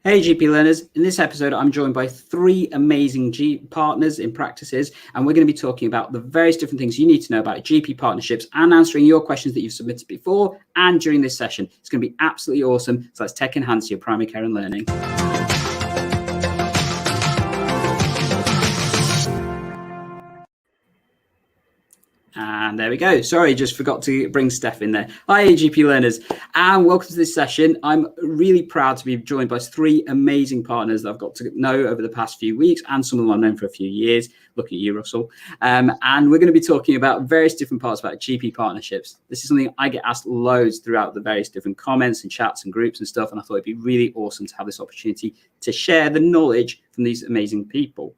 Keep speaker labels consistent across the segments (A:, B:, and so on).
A: Hey GP learners, in this episode I'm joined by three amazing partners in practices, and we're going to be talking about the various different things you need to know about GP partnerships and answering your questions that you've submitted before and during this session. It's going to be absolutely awesome, so let's tech enhance your primary care and learning. And there we go. Sorry, just forgot to bring Steph in there. Hi, GP learners, and welcome to this session. I'm really proud to be joined by three amazing partners that I've got to know over the past few weeks, and some of them I've known for a few years. Look at you, Russell. And we're going to be talking about various different parts about GP partnerships. This is something I get asked loads throughout the various different comments and chats and groups and stuff, and I thought it'd be really awesome to have this opportunity to share the knowledge from these amazing people.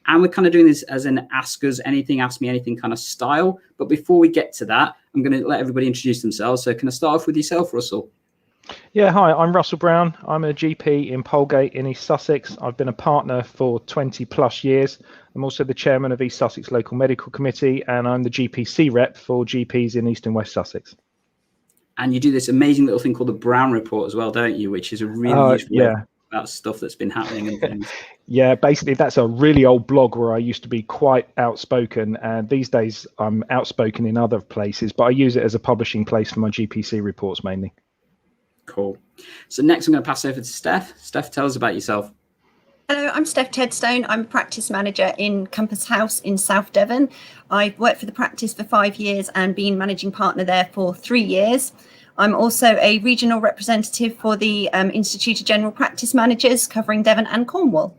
A: And we're kind of doing this as an ask us anything, ask me anything kind of style. But before we get to that, I'm going to let everybody introduce themselves. So can I start off with yourself, Russell?
B: Yeah, hi, I'm Russell Brown. I'm a GP in Polegate in East Sussex. I've been a partner for 20 plus years. I'm also the chairman of East Sussex Local Medical Committee, and I'm the GPC rep for GPs in East and West Sussex. And
A: you do this amazing little thing called the Brown Report as well, don't you? Which is a really useful way about stuff that's been happening and things.
B: Yeah, basically that's a really old blog where I used to be quite outspoken, and these days I'm outspoken in other places, but I use it as a publishing place for my GPC reports mainly.
A: Cool. So next I'm going to pass over to Steph. Steph, tell us about yourself.
C: Hello, I'm Steph Tedstone. I'm a practice manager in Compass House in South Devon. I've worked for the practice for 5 years and been managing partner there for 3 years. I'm also a regional representative for the Institute of General Practice Managers covering Devon and Cornwall.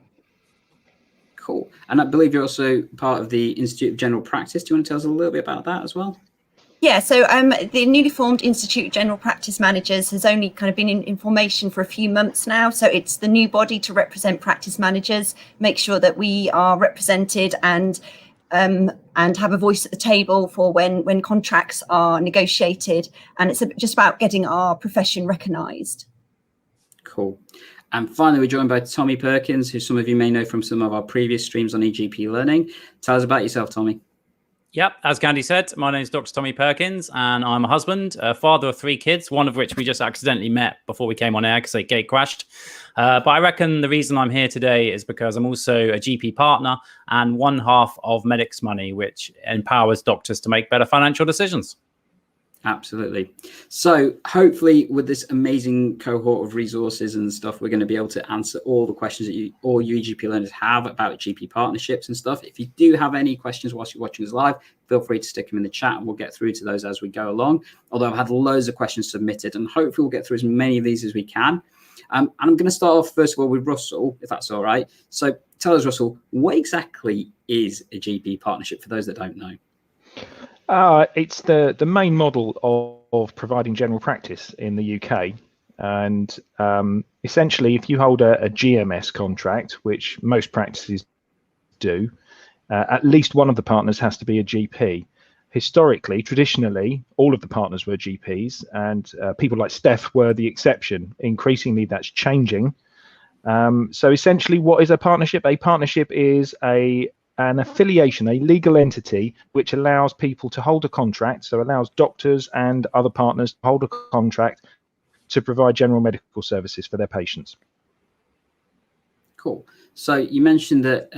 A: Cool. And I believe you're also part of the Institute of General Practice. Do you want to tell us a little bit about that as well?
C: Yeah, so the newly formed Institute of General Practice Managers has only kind of been in formation for a few months now. So it's the new body to represent practice managers, make sure that we are represented and have a voice at the table for when contracts are negotiated. And it's just about getting our profession recognised.
A: Cool. And finally, we're joined by Tommy Perkins, who some of you may know from some of our previous streams on EGP Learning. Tell us about yourself, Tommy.
D: Yep, as Candy said, my name is Dr. Tommy Perkins, and I'm a husband, a father of 3 kids, one of which we just accidentally met before we came on air because they gate crashed. But I reckon the reason I'm here today is because I'm also a GP partner and one half of Medics Money, which empowers doctors to make better financial decisions.
A: Absolutely. So hopefully with this amazing cohort of resources and stuff, we're going to be able to answer all the questions that all you GP learners have about GP partnerships and stuff. If you do have any questions whilst you're watching us live, feel free to stick them in the chat and we'll get through to those as we go along. Although I've had loads of questions submitted and hopefully we'll get through as many of these as we can. And I'm going to start off first of all with Russell, if that's all right. So tell us, Russell, what exactly is a GP partnership for those that don't know?
B: It's the main model of providing general practice in the UK. And essentially, if you hold a GMS contract, which most practices do, at least one of the partners has to be a GP. Historically, traditionally, all of the partners were GPs, and people like Steph were the exception. Increasingly, that's changing. So essentially, what is a partnership? A partnership is an affiliation, a legal entity, which allows people to hold a contract, so allows doctors and other partners to hold a contract to provide general medical services for their patients.
A: Cool. So you mentioned that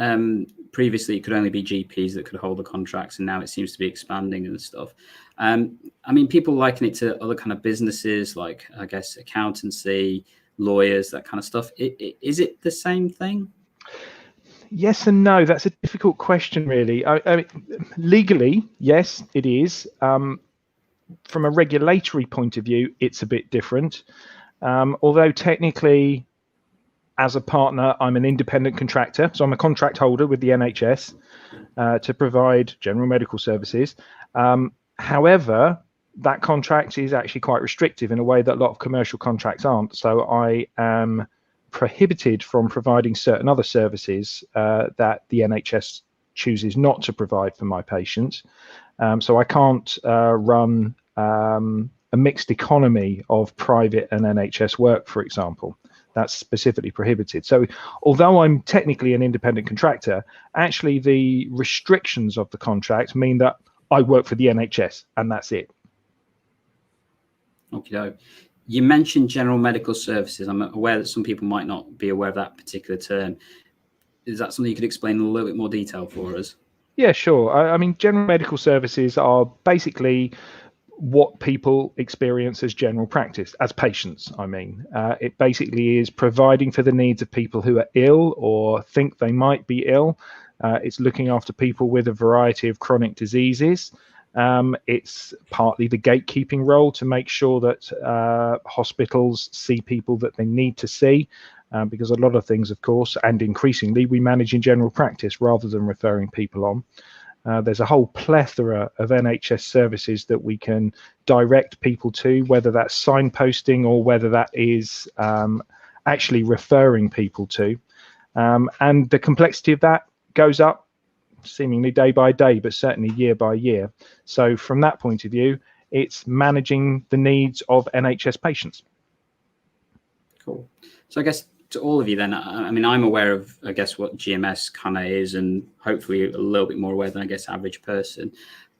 A: previously it could only be GPs that could hold the contracts, and now it seems to be expanding and stuff. I mean, people liken it to other kind of businesses, like, I guess, accountancy, lawyers, that kind of stuff. Is it the same thing?
B: Yes and no. That's a difficult question, really. I mean, legally, yes, it is. From a regulatory point of view, it's a bit different. Although technically, as a partner, I'm an independent contractor. So I'm a contract holder with the NHS to provide general medical services. However, that contract is actually quite restrictive in a way that a lot of commercial contracts aren't. So I am prohibited from providing certain other services that the NHS chooses not to provide for my patients. So I can't run a mixed economy of private and NHS work, for example. That's specifically prohibited. So although I'm technically an independent contractor, actually the restrictions of the contract mean that I work for the NHS and that's it.
A: Okay. You mentioned general medical services. I'm aware that some people might not be aware of that particular term. Is that something you could explain in a little bit more detail for us?
B: Yeah, sure. I mean, general medical services are basically what people experience as general practice, as patients, I mean. It basically is providing for the needs of people who are ill or think they might be ill. It's looking after people with a variety of chronic diseases. It's partly the gatekeeping role to make sure that hospitals see people that they need to see, because a lot of things, of course, and increasingly, we manage in general practice rather than referring people on. There's a whole plethora of NHS services that we can direct people to, whether that's signposting or whether that is actually referring people to. And the complexity of that goes up seemingly day by day, but certainly year by year. So from that point of view, it's managing the needs of NHS patients.
A: Cool. So I guess to all of you then, I mean, I'm aware of, I guess, what GMS kind of is, and hopefully a little bit more aware than, I guess, average person.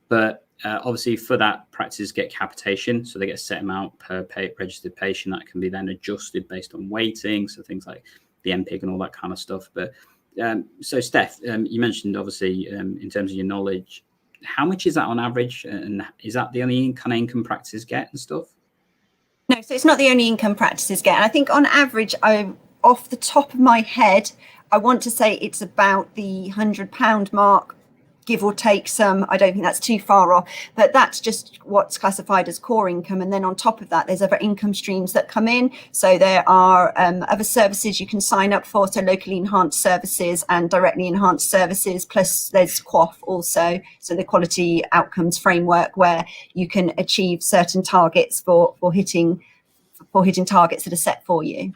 A: But obviously for that, practices get capitation. So they get a set amount per registered patient that can be then adjusted based on weighting. So things like the MPIG and all that kind of stuff. But so Steph, you mentioned obviously in terms of your knowledge, how much is that on average? And is that the only kind of income practices get and stuff?
C: No, so it's not the only income practices get. And I think on average, off the top of my head, I want to say it's about the £100 mark, give or take some. I don't think that's too far off, but that's just what's classified as core income. And then on top of that, there's other income streams that come in. So there are other services you can sign up for, so locally enhanced services and directly enhanced services, plus there's QOF also, so the quality outcomes framework, where you can achieve certain targets for hitting targets that are set for you.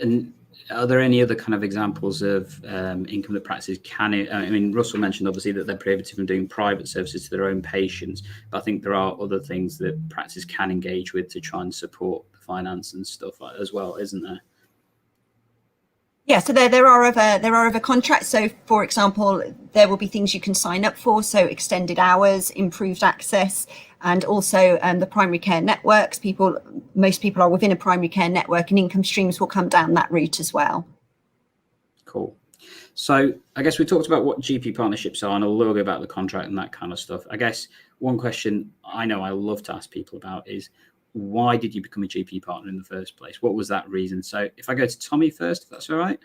A: And are there any other kind of examples of income that practices can? I mean, Russell mentioned obviously that they're prohibited from doing private services to their own patients, but I think there are other things that practice can engage with to try and support the finance and stuff as well, isn't there?
C: Yeah, so there are other contracts. So, for example, there will be things you can sign up for, so extended hours, improved access, and also the primary care networks. Most people are within a primary care network, and income streams will come down that route as well.
A: Cool. So I guess we talked about what GP partnerships are and a little bit about the contract and that kind of stuff. I guess one question I know I love to ask people about is, why did you become a GP partner in the first place? What was that reason? So if I go to Tommy first, if that's all right.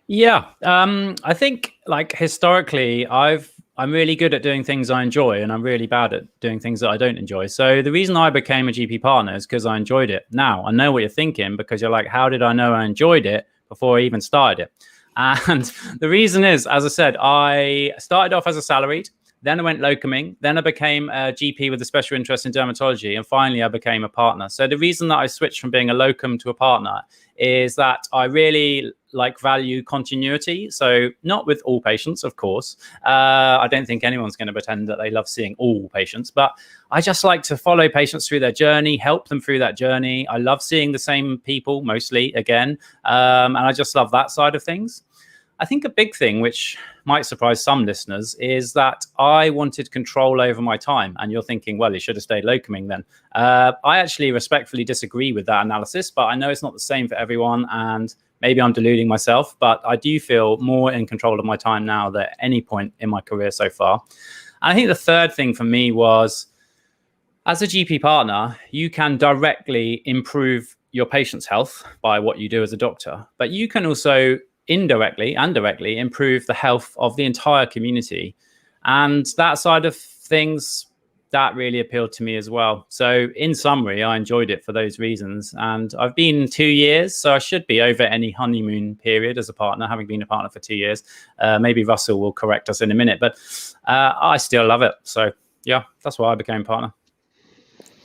D: Yeah, I think like historically, I'm really good at doing things I enjoy, and I'm really bad at doing things that I don't enjoy. So the reason I became a GP partner is because I enjoyed it. Now I know what you're thinking, because you're like, how did I know I enjoyed it before I even started it? And the reason is, as I said, I started off as a salaried. Then I went locuming. Then I became a GP with a special interest in dermatology. And finally, I became a partner. So the reason that I switched from being a locum to a partner is that I really value continuity. So not with all patients, of course. I don't think anyone's going to pretend that they love seeing all patients. But I just like to follow patients through their journey, help them through that journey. I love seeing the same people mostly again. And I just love that side of things. I think a big thing, which might surprise some listeners, is that I wanted control over my time. And you're thinking, well, you should have stayed locuming then. I actually respectfully disagree with that analysis, but I know it's not the same for everyone. And maybe I'm deluding myself, but I do feel more in control of my time now than at any point in my career so far. And I think the third thing for me was, as a GP partner, you can directly improve your patient's health by what you do as a doctor, but you can also indirectly and directly improve the health of the entire community. And that side of things, that really appealed to me as well. So in summary, I enjoyed it for those reasons. And I've been 2 years, so I should be over any honeymoon period as a partner, having been a partner for 2 years. Maybe Russell will correct us in a minute, but I still love it. So yeah, that's why I became a partner.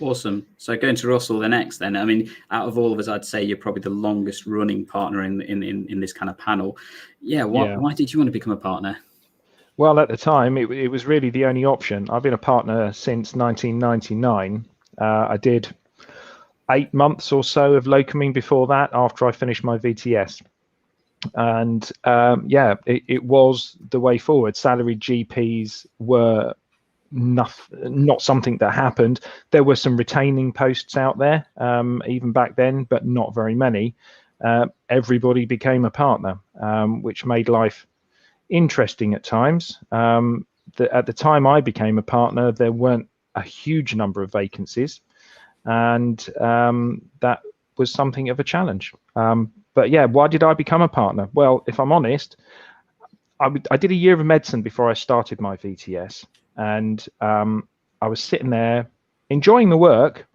A: Awesome. So going to Russell the next then. I mean, out of all of us, I'd say you're probably the longest running partner in this kind of panel. Yeah. Why did you want to become a partner?
B: Well, at the time, it was really the only option. I've been a partner since 1999. I did 8 months or so of locuming before that, after I finished my VTS. And it was the way forward. Salaried GPs were not something that happened. There were some retaining posts out there, even back then, but not very many. Everybody became a partner, which made life interesting at times. At the time I became a partner, there weren't a huge number of vacancies, and that was something of a challenge. But yeah, why did I become a partner? Well, if I'm honest, I did a year of medicine before I started my VTS, and I was sitting there enjoying the work,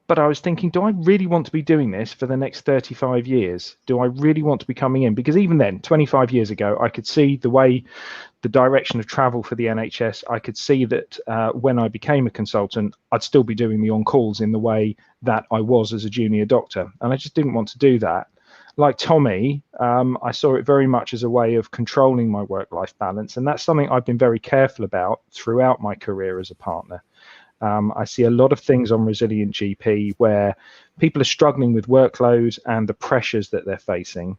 B: but I was thinking, do I really want to be doing this for the next 35 years? Do I really want to be coming in? Because even then, 25 years ago, I could see the direction of travel for the NHS. I could see that when I became a consultant, I'd still be doing the on-calls in the way that I was as a junior doctor. And I just didn't want to do that. Like Tommy, I saw it very much as a way of controlling my work-life balance. And that's something I've been very careful about throughout my career as a partner. I see a lot of things on Resilient GP where people are struggling with workload and the pressures that they're facing.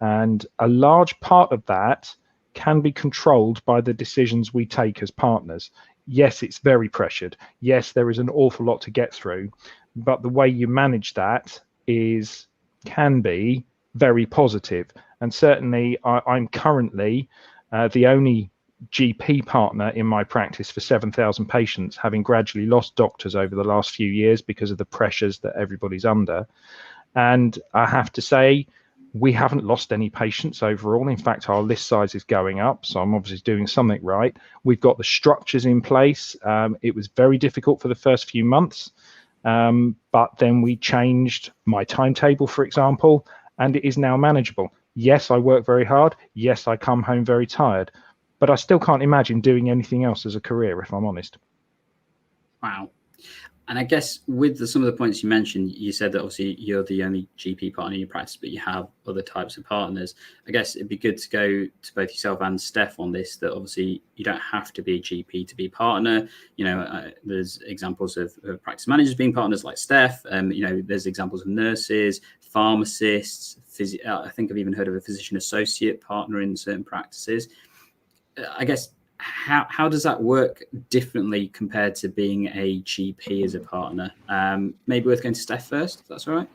B: And a large part of that can be controlled by the decisions we take as partners. Yes, it's very pressured. Yes, there is an awful lot to get through, but the way you manage that can be very positive. And certainly I'm currently the only GP partner in my practice for 7,000 patients, having gradually lost doctors over the last few years because of the pressures that everybody's under. And I have to say, we haven't lost any patients overall. In fact, our list size is going up, so I'm obviously doing something right. We've got the structures in place. It was very difficult for the first few months, but then we changed my timetable, for example, and it is now manageable. Yes, I work very hard. Yes, I come home very tired. But I still can't imagine doing anything else as a career, if I'm honest.
A: Wow. And I guess with some of the points you mentioned, you said that obviously you're the only GP partner in your practice, but you have other types of partners. I guess it'd be good to go to both yourself and Steph on this, that obviously you don't have to be a GP to be a partner. You know, there's examples of practice managers being partners like Steph. You know, there's examples of nurses, pharmacists, I think I've even heard of a physician associate partner in certain practices. I guess, how does that work differently compared to being a GP as a partner? Maybe worth going to Steph first, if that's all right.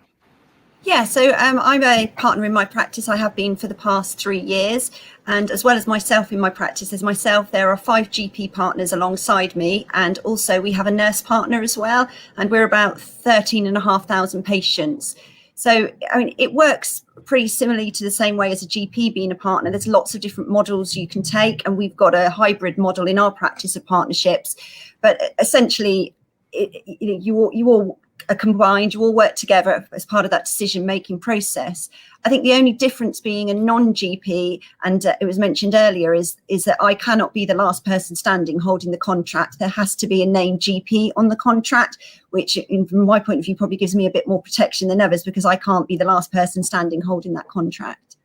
C: Yeah, so I'm a partner in my practice. I have been for the past 3 years. And as well as myself in my practice, there are 5 GP partners alongside me. And also we have a nurse partner as well. And we're about 13,500 patients. So, I mean, it works pretty similarly to the same way as a GP being a partner. There's lots of different models you can take, and we've got a hybrid model in our practice of partnerships. But essentially, you all are combined, you all work together as part of that decision-making process. I think the only difference being a non-GP, and it was mentioned earlier, is that I cannot be the last person standing holding the contract. There has to be a named GP on the contract, which from my point of view probably gives me a bit more protection than others, because I can't be the last person standing holding that contract.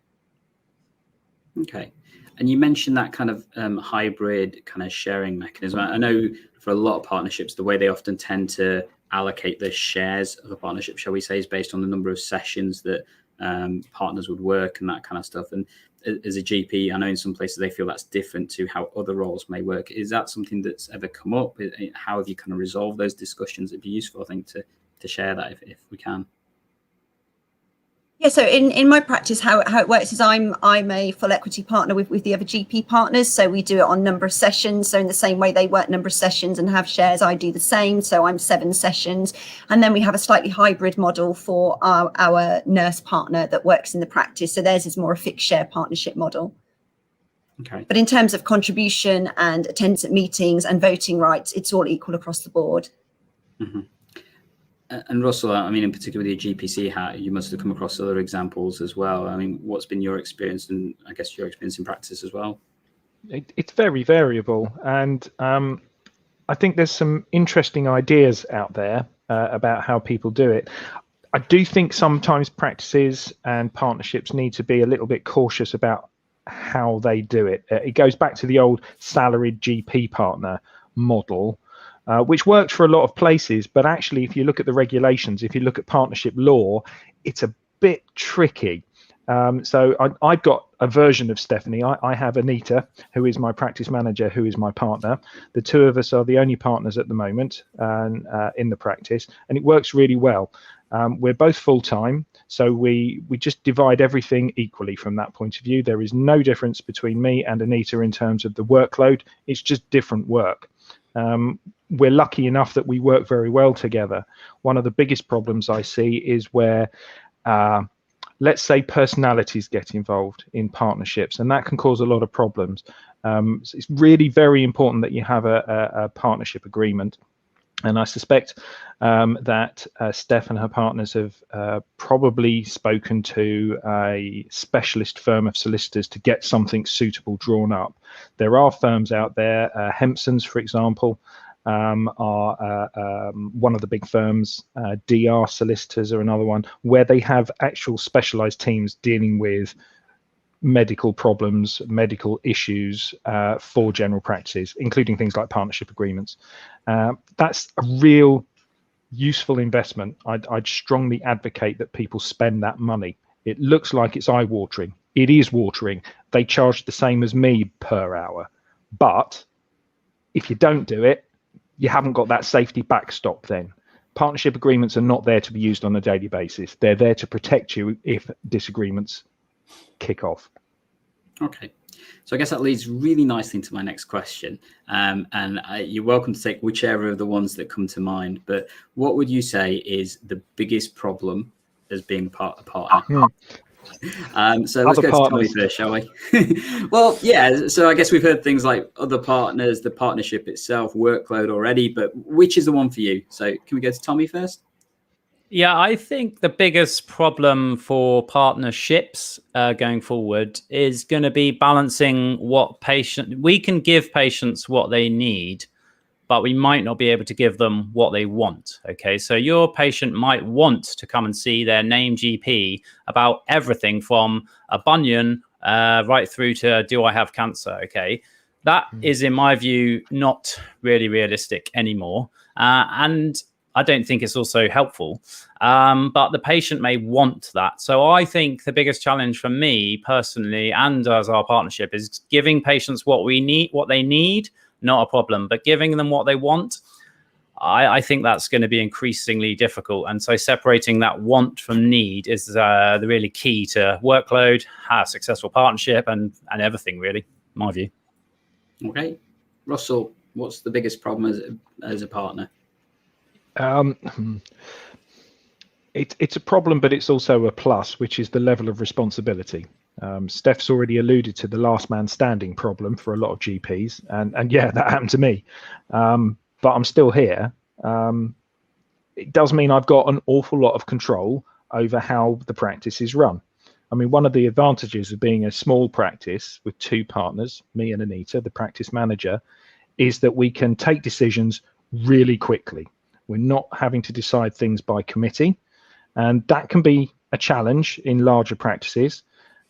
A: Okay. And you mentioned that kind of hybrid kind of sharing mechanism. I know for a lot of partnerships, the way they often tend to allocate the shares of a partnership, shall we say, is based on the number of sessions that partners would work and that kind of stuff. And as a GP, I know in some places they feel that's different to how other roles may work. Is that something that's ever come up? How have you kind of resolved those discussions? It'd be useful, I think, to share that if we can.
C: Yeah, so in my practice, how it works is I'm a full equity partner with the other GP partners. So we do it on number of sessions. So in the same way they work number of sessions and have shares, I do the same. So I'm 7 sessions. And then we have a slightly hybrid model for our nurse partner that works in the practice. So theirs is more a fixed share partnership model.
A: Okay.
C: But in terms of contribution and attendance at meetings and voting rights, it's all equal across the board.
A: Mm-hmm. And Russell, I mean, in particular with your GPC hat, you must have come across other examples as well. I mean, what's been your experience, and I guess your experience in practice as well?
B: It's very variable, and I think there's some interesting ideas out there about how people do it. I do think sometimes practices and partnerships need to be a little bit cautious about how they do it. It goes back to the old salaried GP partner model, which worked for a lot of places, but actually if you look at the regulations, if you look at partnership law, it's a bit tricky. So I've got a version of Stephanie. I have Anita, who is my practice manager, who is my partner. The two of us are the only partners at the moment in the practice, and it works really well. We're both full-time, so we just divide everything equally from that point of view. There is no difference between me and Anita in terms of the workload. It's just different work. We're lucky enough that we work very well together. One of the biggest problems I see is where let's say personalities get involved in partnerships, and that can cause a lot of problems. So it's really very important that you have a partnership agreement. And I suspect that Steph and her partners have probably spoken to a specialist firm of solicitors to get something suitable drawn up. There are firms out there, Hempson's, for example, are one of the big firms. DR solicitors are another one, where they have actual specialized teams dealing with medical problems, medical issues for general practices, including things like partnership agreements. That's a real useful investment. I'd strongly advocate that people spend that money. It looks like it's eye-watering. It is watering. They charge the same as me per hour. But if you don't do it, you haven't got that safety backstop then. Partnership agreements are not there to be used on a daily basis. They're there to protect you if disagreements kick off.
A: Okay, so I guess that leads really nicely into my next question, and you're welcome to take whichever of the ones that come to mind, but what would you say is the biggest problem as being a partner? So let's go to Tommy first, shall we? Well, yeah, so I guess we've heard things like other partners, the partnership itself, workload already, but which is the one for you? So can we go to Tommy first?
D: Yeah, I think the biggest problem for partnerships going forward is going to be balancing what we can give patients what they need, but we might not be able to give them what they want. Okay, so your patient might want to come and see their name GP about everything from a bunion right through to do I have cancer? Okay, that is, in my view, not really realistic anymore. And I don't think it's also helpful, but the patient may want that. So I think the biggest challenge for me personally, and as our partnership, is giving patients what they need, not a problem, but giving them what they want. I think that's going to be increasingly difficult. And so separating that want from need is the really key to workload, a successful partnership, and everything, really, in my view.
A: Okay. Russell, what's the biggest problem as a partner?
B: It's a problem, but it's also a plus, which is the level of responsibility. Steph's already alluded to the last man standing problem for a lot of GPs, and yeah, that happened to me. But I'm still here. It does mean I've got an awful lot of control over how the practice is run. I mean, one of the advantages of being a small practice with two partners, me and Anita, the practice manager, is that we can take decisions really quickly. We're not having to decide things by committee, and that can be a challenge in larger practices.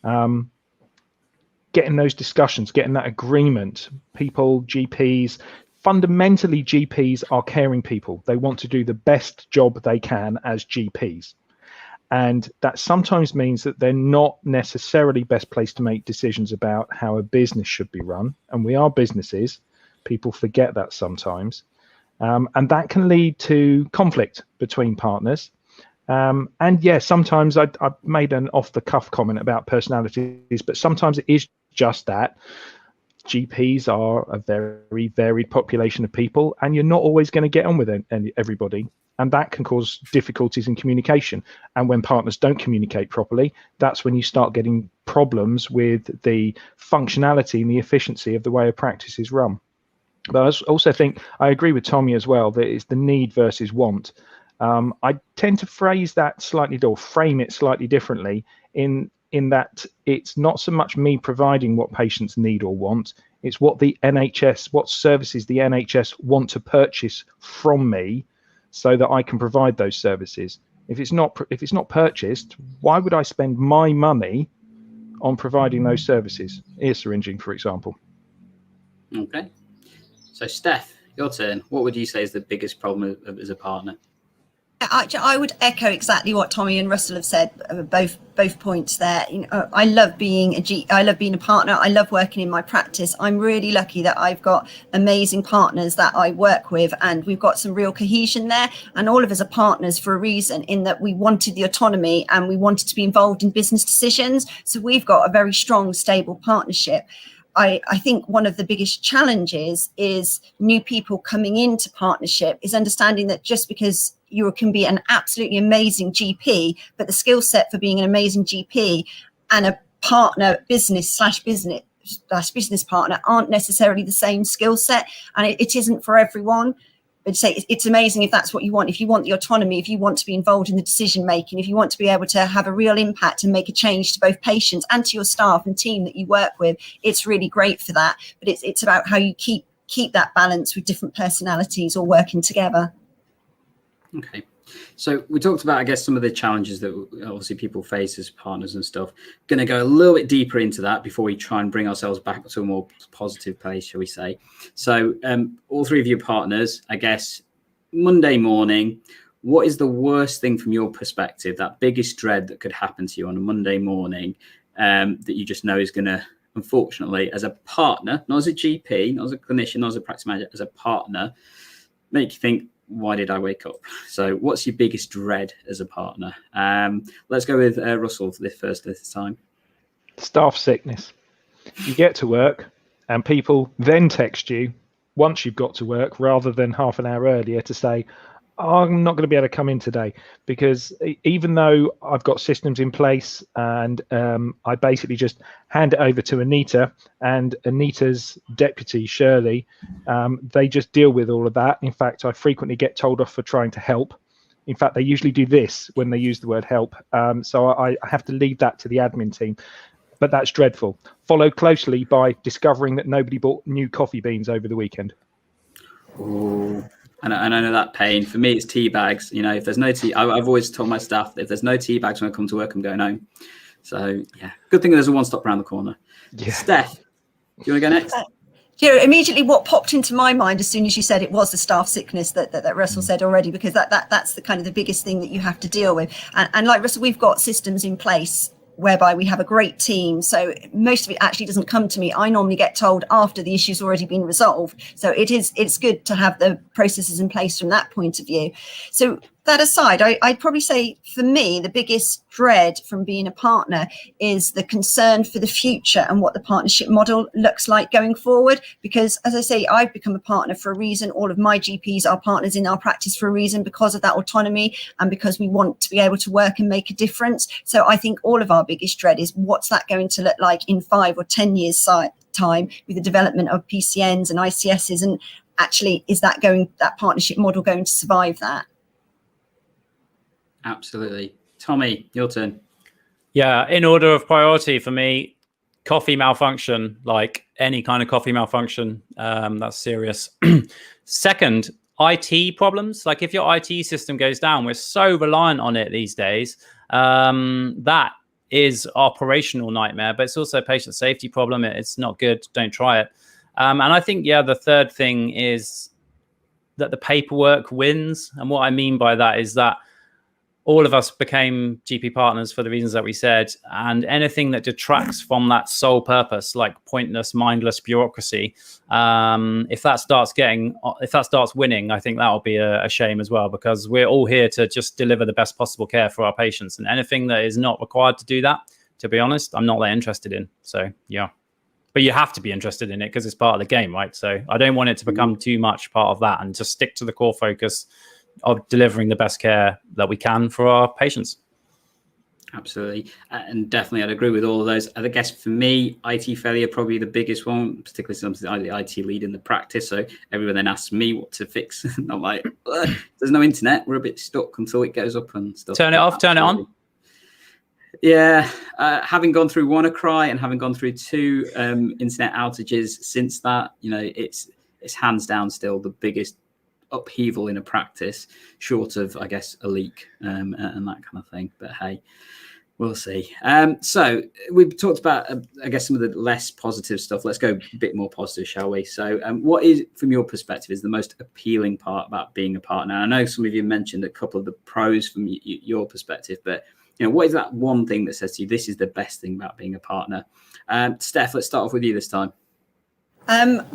B: Getting those discussions, getting that agreement, people, GPs, fundamentally GPs are caring people. They want to do the best job they can as GPs. And that sometimes means that they're not necessarily best placed to make decisions about how a business should be run. And we are businesses. People forget that sometimes. And that can lead to conflict between partners. And yeah, sometimes I've made an off-the-cuff comment about personalities, but sometimes it is just that. GPs are a very varied population of people, and you're not always going to get on with everybody. And that can cause difficulties in communication. And when partners don't communicate properly, that's when you start getting problems with the functionality and the efficiency of the way a practice is run. But I also think I agree with Tommy as well that it's the need versus want. I tend to phrase that slightly, or frame it slightly differently in that it's not so much me providing what patients need or want, it's what the NHS, what services the NHS want to purchase from me so that I can provide those services. If it's not purchased, why would I spend my money on providing those services? Ear syringing, for example.
A: Okay. So Steph, your turn. What would you say is the biggest problem as a partner?
C: I would echo exactly what Tommy and Russell have said, both points there. I love being a partner. I love working in my practice. I'm really lucky that I've got amazing partners that I work with, and we've got some real cohesion there. And all of us are partners for a reason, in that we wanted the autonomy and we wanted to be involved in business decisions. So we've got a very strong, stable partnership. I think one of the biggest challenges is new people coming into partnership is understanding that just because you can be an absolutely amazing GP, but the skill set for being an amazing GP and a partner business partner aren't necessarily the same skill set, and it isn't for everyone. But say it's amazing if that's what you want. If you want the autonomy, if you want to be involved in the decision making, if you want to be able to have a real impact and make a change to both patients and to your staff and team that you work with, it's really great for that. But it's about how you keep that balance with different personalities all working together.
A: Okay. So we talked about, I guess, some of the challenges that obviously people face as partners and stuff. Going to go a little bit deeper into that before we try and bring ourselves back to a more positive place, shall we say. So all three of your partners, I guess, Monday morning, what is the worst thing from your perspective, that biggest dread that could happen to you on a Monday morning that you just know is going to, unfortunately, as a partner, not as a GP, not as a clinician, not as a practice manager, as a partner, make you think, why did I wake up? So what's your biggest dread as a partner? Let's go with Russell for this time.
B: Staff sickness. You get to work and people then text you once you've got to work rather than half an hour earlier to say, oh, I'm not going to be able to come in today, because even though I've got systems in place and I basically just hand it over to Anita and Anita's deputy, Shirley, they just deal with all of that. In fact, I frequently get told off for trying to help. In fact, they usually do this when they use the word help. So I have to leave that to the admin team. But that's dreadful. Followed closely by discovering that nobody bought new coffee beans over the weekend.
A: Oh, and I know that pain. For me, it's tea bags. You know, if there's no tea, I've always told my staff that if there's no tea bags when I come to work, I'm going home. So yeah, good thing there's a one-stop around the corner. Yeah. Steph, do you want to go next?
C: Immediately what popped into my mind as soon as you said it was the staff sickness that Russell said already, because that's the kind of the biggest thing that you have to deal with. And like Russell, we've got systems in place whereby we have a great team. So most of it actually doesn't come to me. I normally get told after the issue's already been resolved. So it's good to have the processes in place from that point of view. So that aside, I'd probably say for me, the biggest dread from being a partner is the concern for the future and what the partnership model looks like going forward. Because as I say, I've become a partner for a reason. All of my GPs are partners in our practice for a reason, because of that autonomy and because we want to be able to work and make a difference. So I think all of our biggest dread is what's that going to look like in 5 or 10 years time with the development of PCNs and ICSs, and actually is that partnership model going to survive that?
A: Absolutely. Tommy, your turn.
D: Yeah, in order of priority for me, coffee malfunction, like any kind of coffee malfunction, that's serious. Second, IT problems. Like if your IT system goes down, we're so reliant on it these days. That is operational nightmare, but it's also a patient safety problem. It's not good. Don't try it. And I think, the third thing is that the paperwork wins. And what I mean by that is that all of us became GP partners for the reasons that we said, and anything that detracts from that sole purpose, like pointless, mindless bureaucracy, if that starts winning, I think that'll be a shame as well, because we're all here to just deliver the best possible care for our patients, and anything that is not required to do that, to be honest, I'm not that interested in. So yeah, but you have to be interested in it because it's part of the game, right? So I don't want it to become too much part of that, and just stick to the core focus of delivering the best care that we can for our patients.
A: Absolutely. And definitely I'd agree with all of those. I guess for me, IT failure, probably the biggest one, particularly since I'm the IT lead in the practice. So everyone then asks me what to fix. And I'm like, there's no internet. We're a bit stuck until it goes up and stuff.
D: Turn it off, turn it on.
A: Yeah. Having gone through WannaCry and having gone through 2 internet outages since that, it's hands down still the biggest upheaval in a practice, short of, I guess, a leak and that kind of thing. But hey, We'll see. So we've talked about, I guess, some of the less positive stuff. Let's go a bit more positive, shall we? So what is, from your perspective, is the most appealing part about being a partner? I know some of you mentioned a couple of the pros from your perspective, but what is that one thing that says to you, this is the best thing about being a partner? Steph, let's start off with you this time.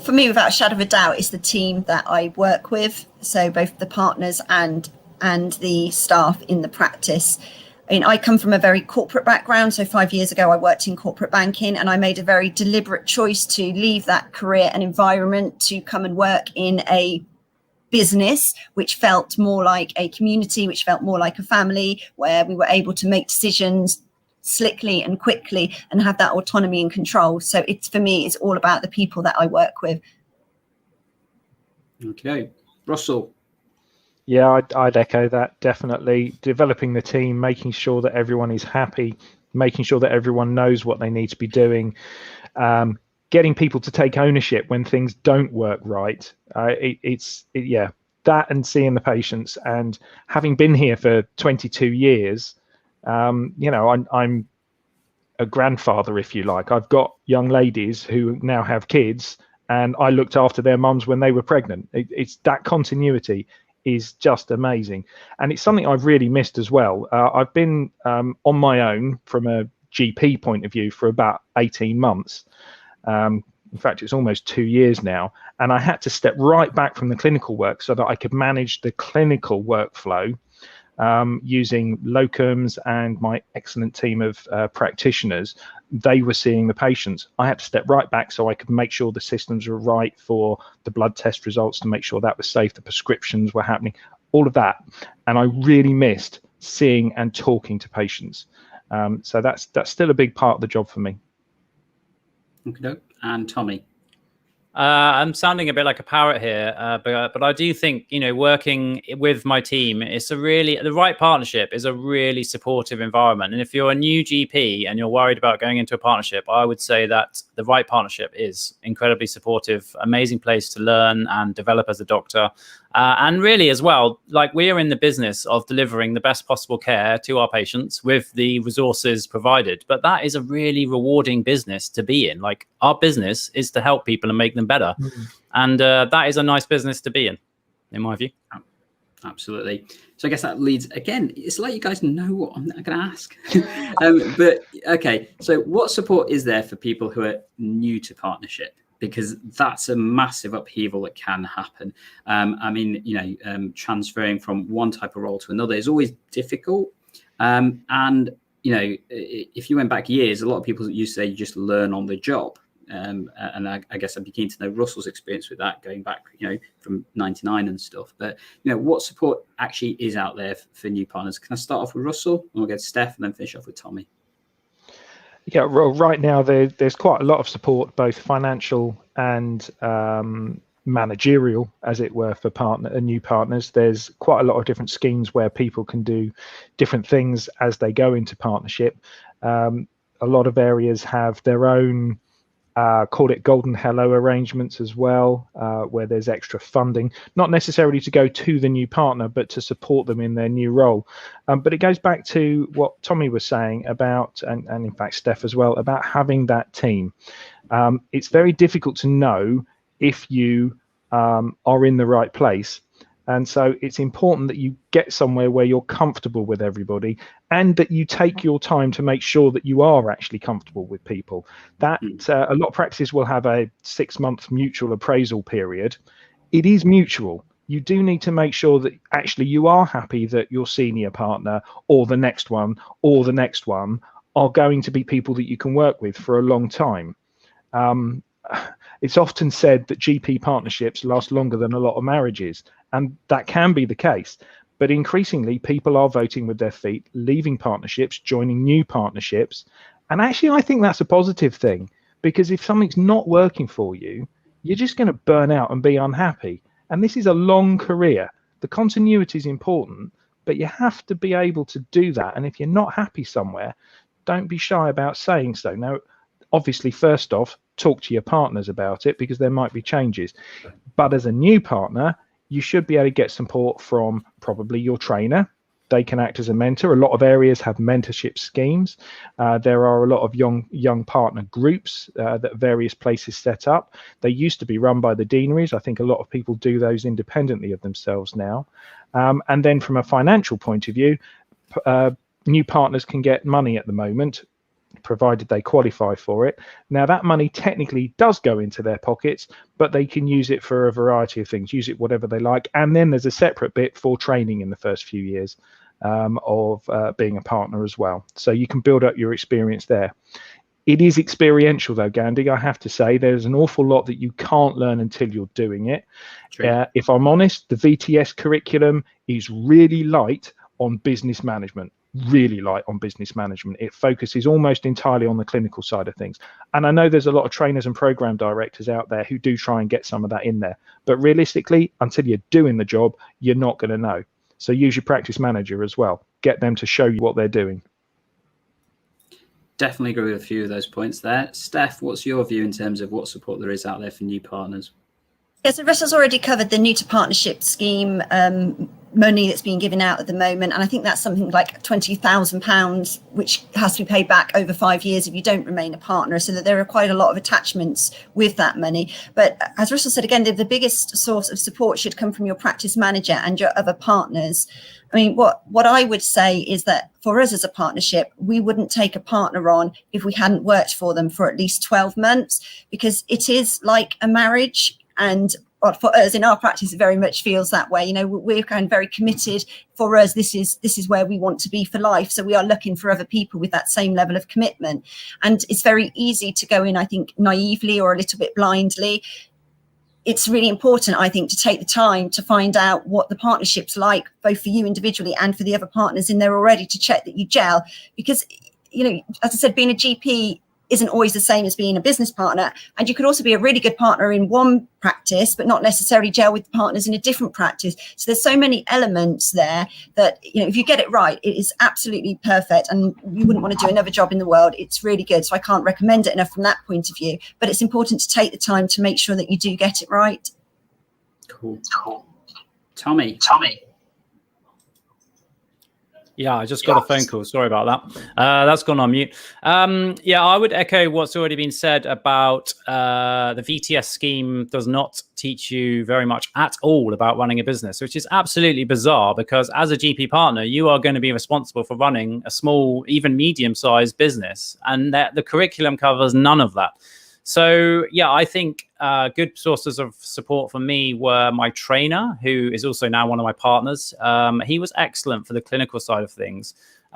C: For me, without a shadow of a doubt, it's the team that I work with. So both the partners and the staff in the practice. I mean, I come from a very corporate background. So 5 years ago, I worked in corporate banking, and I made a very deliberate choice to leave that career and environment to come and work in a business which felt more like a community, which felt more like a family, where we were able to make decisions slickly and quickly and have that autonomy and control. So for me, it's all about the people that I work with.
A: Okay. Russell.
B: Yeah, I'd echo that, definitely. Developing the team, making sure that everyone is happy, making sure that everyone knows what they need to be doing, getting people to take ownership when things don't work right. That and seeing the patients, and having been here for 22 years, I'm a grandfather, if you like. I've got young ladies who now have kids, and I looked after their mums when they were pregnant. It's that continuity is just amazing, and it's something I've really missed as well. I've been on my own from a GP point of view for about 18 months. In fact, it's almost 2 years now, and I had to step right back from the clinical work so that I could manage the clinical workflow using locums and my excellent team of practitioners. They were seeing the patients. I had to step right back so I could make sure the systems were right for the blood test results, to make sure that was safe, the prescriptions were happening, all of that. And I really missed seeing and talking to patients. So that's still a big part of the job for me.
A: Okay. And Tommy.
D: I'm sounding a bit like a parrot here, but I do think, working with my team, the right partnership is a really supportive environment. And if you're a new GP and you're worried about going into a partnership, I would say that the right partnership is incredibly supportive, amazing place to learn and develop as a doctor. And really as well, like, we are in the business of delivering the best possible care to our patients with the resources provided. But that is a really rewarding business to be in. Like, our business is to help people and make them better. Mm-hmm. And that is a nice business to be in my view.
A: Absolutely. So I guess that leads, again, it's like you guys know what I'm going to ask. But okay, so what support is there for people who are new to partnership? Because that's a massive upheaval that can happen. Transferring from one type of role to another is always difficult. If you went back years, a lot of people used to say you just learn on the job. And I guess I'd be keen to know Russell's experience with that, going back, from 99 and stuff. But, what support actually is out there for new partners? Can I start off with Russell, and we'll get to Steph, and then finish off with Tommy?
B: Yeah, well, right now there's quite a lot of support, both financial and managerial, as it were, for new partners. There's quite a lot of different schemes where people can do different things as they go into partnership. A lot of areas have their own call it golden hello arrangements as well, where there's extra funding, not necessarily to go to the new partner, but to support them in their new role. But it goes back to what Tommy was saying about, and in fact Steph as well, about having that team. It's very difficult to know if you are in the right place. And so it's important that you get somewhere where you're comfortable with everybody, and that you take your time to make sure that you are actually comfortable with people. That a lot of practices will have a 6-month mutual appraisal period. It is mutual. You do need to make sure that actually you are happy that your senior partner or the next one are going to be people that you can work with for a long time. It's often said that GP partnerships last longer than a lot of marriages, and that can be the case. But increasingly, people are voting with their feet, leaving partnerships, joining new partnerships. And actually, I think that's a positive thing, because if something's not working for you, you're just going to burn out and be unhappy. And this is a long career. The continuity is important, but you have to be able to do that. And if you're not happy somewhere, don't be shy about saying so. Now, obviously, first off, talk to your partners about it, because there might be changes. But as a new partner, you should be able to get support from probably your trainer, they can act as a mentor. A lot of areas have mentorship schemes. There are a lot of young partner groups that various places set up. They used to be run by the deaneries. I think a lot of people do those independently of themselves now. And then from a financial point of view, new partners can get money at the moment, provided they qualify for it. Now, that money technically does go into their pockets, but they can use it for a variety of things, use it whatever they like. And then there's a separate bit for training in the first few years of being a partner as well. So you can build up your experience there. It is experiential though, Gandhi, I have to say. There's an awful lot that you can't learn until you're doing it. If I'm honest, the VTS curriculum is really light on business management. Really light on business management. It focuses almost entirely on the clinical side of things. And I know there's a lot of trainers and program directors out there who do try and get some of that in there. But realistically, until you're doing the job, you're not going to know. So use your practice manager as well. Get them to show you what they're doing.
A: Definitely agree with a few of those points there. Steph, what's your view in terms of what support there is out there for new partners?
C: Yeah, so Russell's already covered the new to partnership scheme money that's being given out at the moment. And I think that's something like £20,000, which has to be paid back over 5 years if you don't remain a partner, so that there are quite a lot of attachments with that money. But as Russell said, again, the biggest source of support should come from your practice manager and your other partners. I mean, what I would say is that for us as a partnership, we wouldn't take a partner on if we hadn't worked for them for at least 12 months, because it is like a marriage. And for us in our practice, it very much feels that way. You know, we're kind of very committed. For us, this is where we want to be for life. So we are looking for other people with that same level of commitment. And it's very easy to go in, I think, naively or a little bit blindly. It's really important, I think, to take the time to find out what the partnership's like, both for you individually and for the other partners in there already, to check that you gel. Because, you know, as I said, being a GP isn't always the same as being a business partner. And you could also be a really good partner in one practice, but not necessarily gel with partners in a different practice. So there's so many elements there that, you know, if you get it right, it is absolutely perfect. And you wouldn't want to do another job in the world. It's really good. So I can't recommend it enough from that point of view. But it's important to take the time to make sure that you do get it right.
A: Cool. Tommy.
D: Yeah, I just got a phone call. Sorry about that. That's gone on mute. Yeah, I would echo what's already been said about the VTS scheme does not teach you very much at all about running a business, which is absolutely bizarre, because as a GP partner, you are going to be responsible for running a small, even medium-sized business, and the curriculum covers none of that. So, yeah, I think good sources of support for me were my trainer, who is also now one of my partners. He was excellent for the clinical side of things,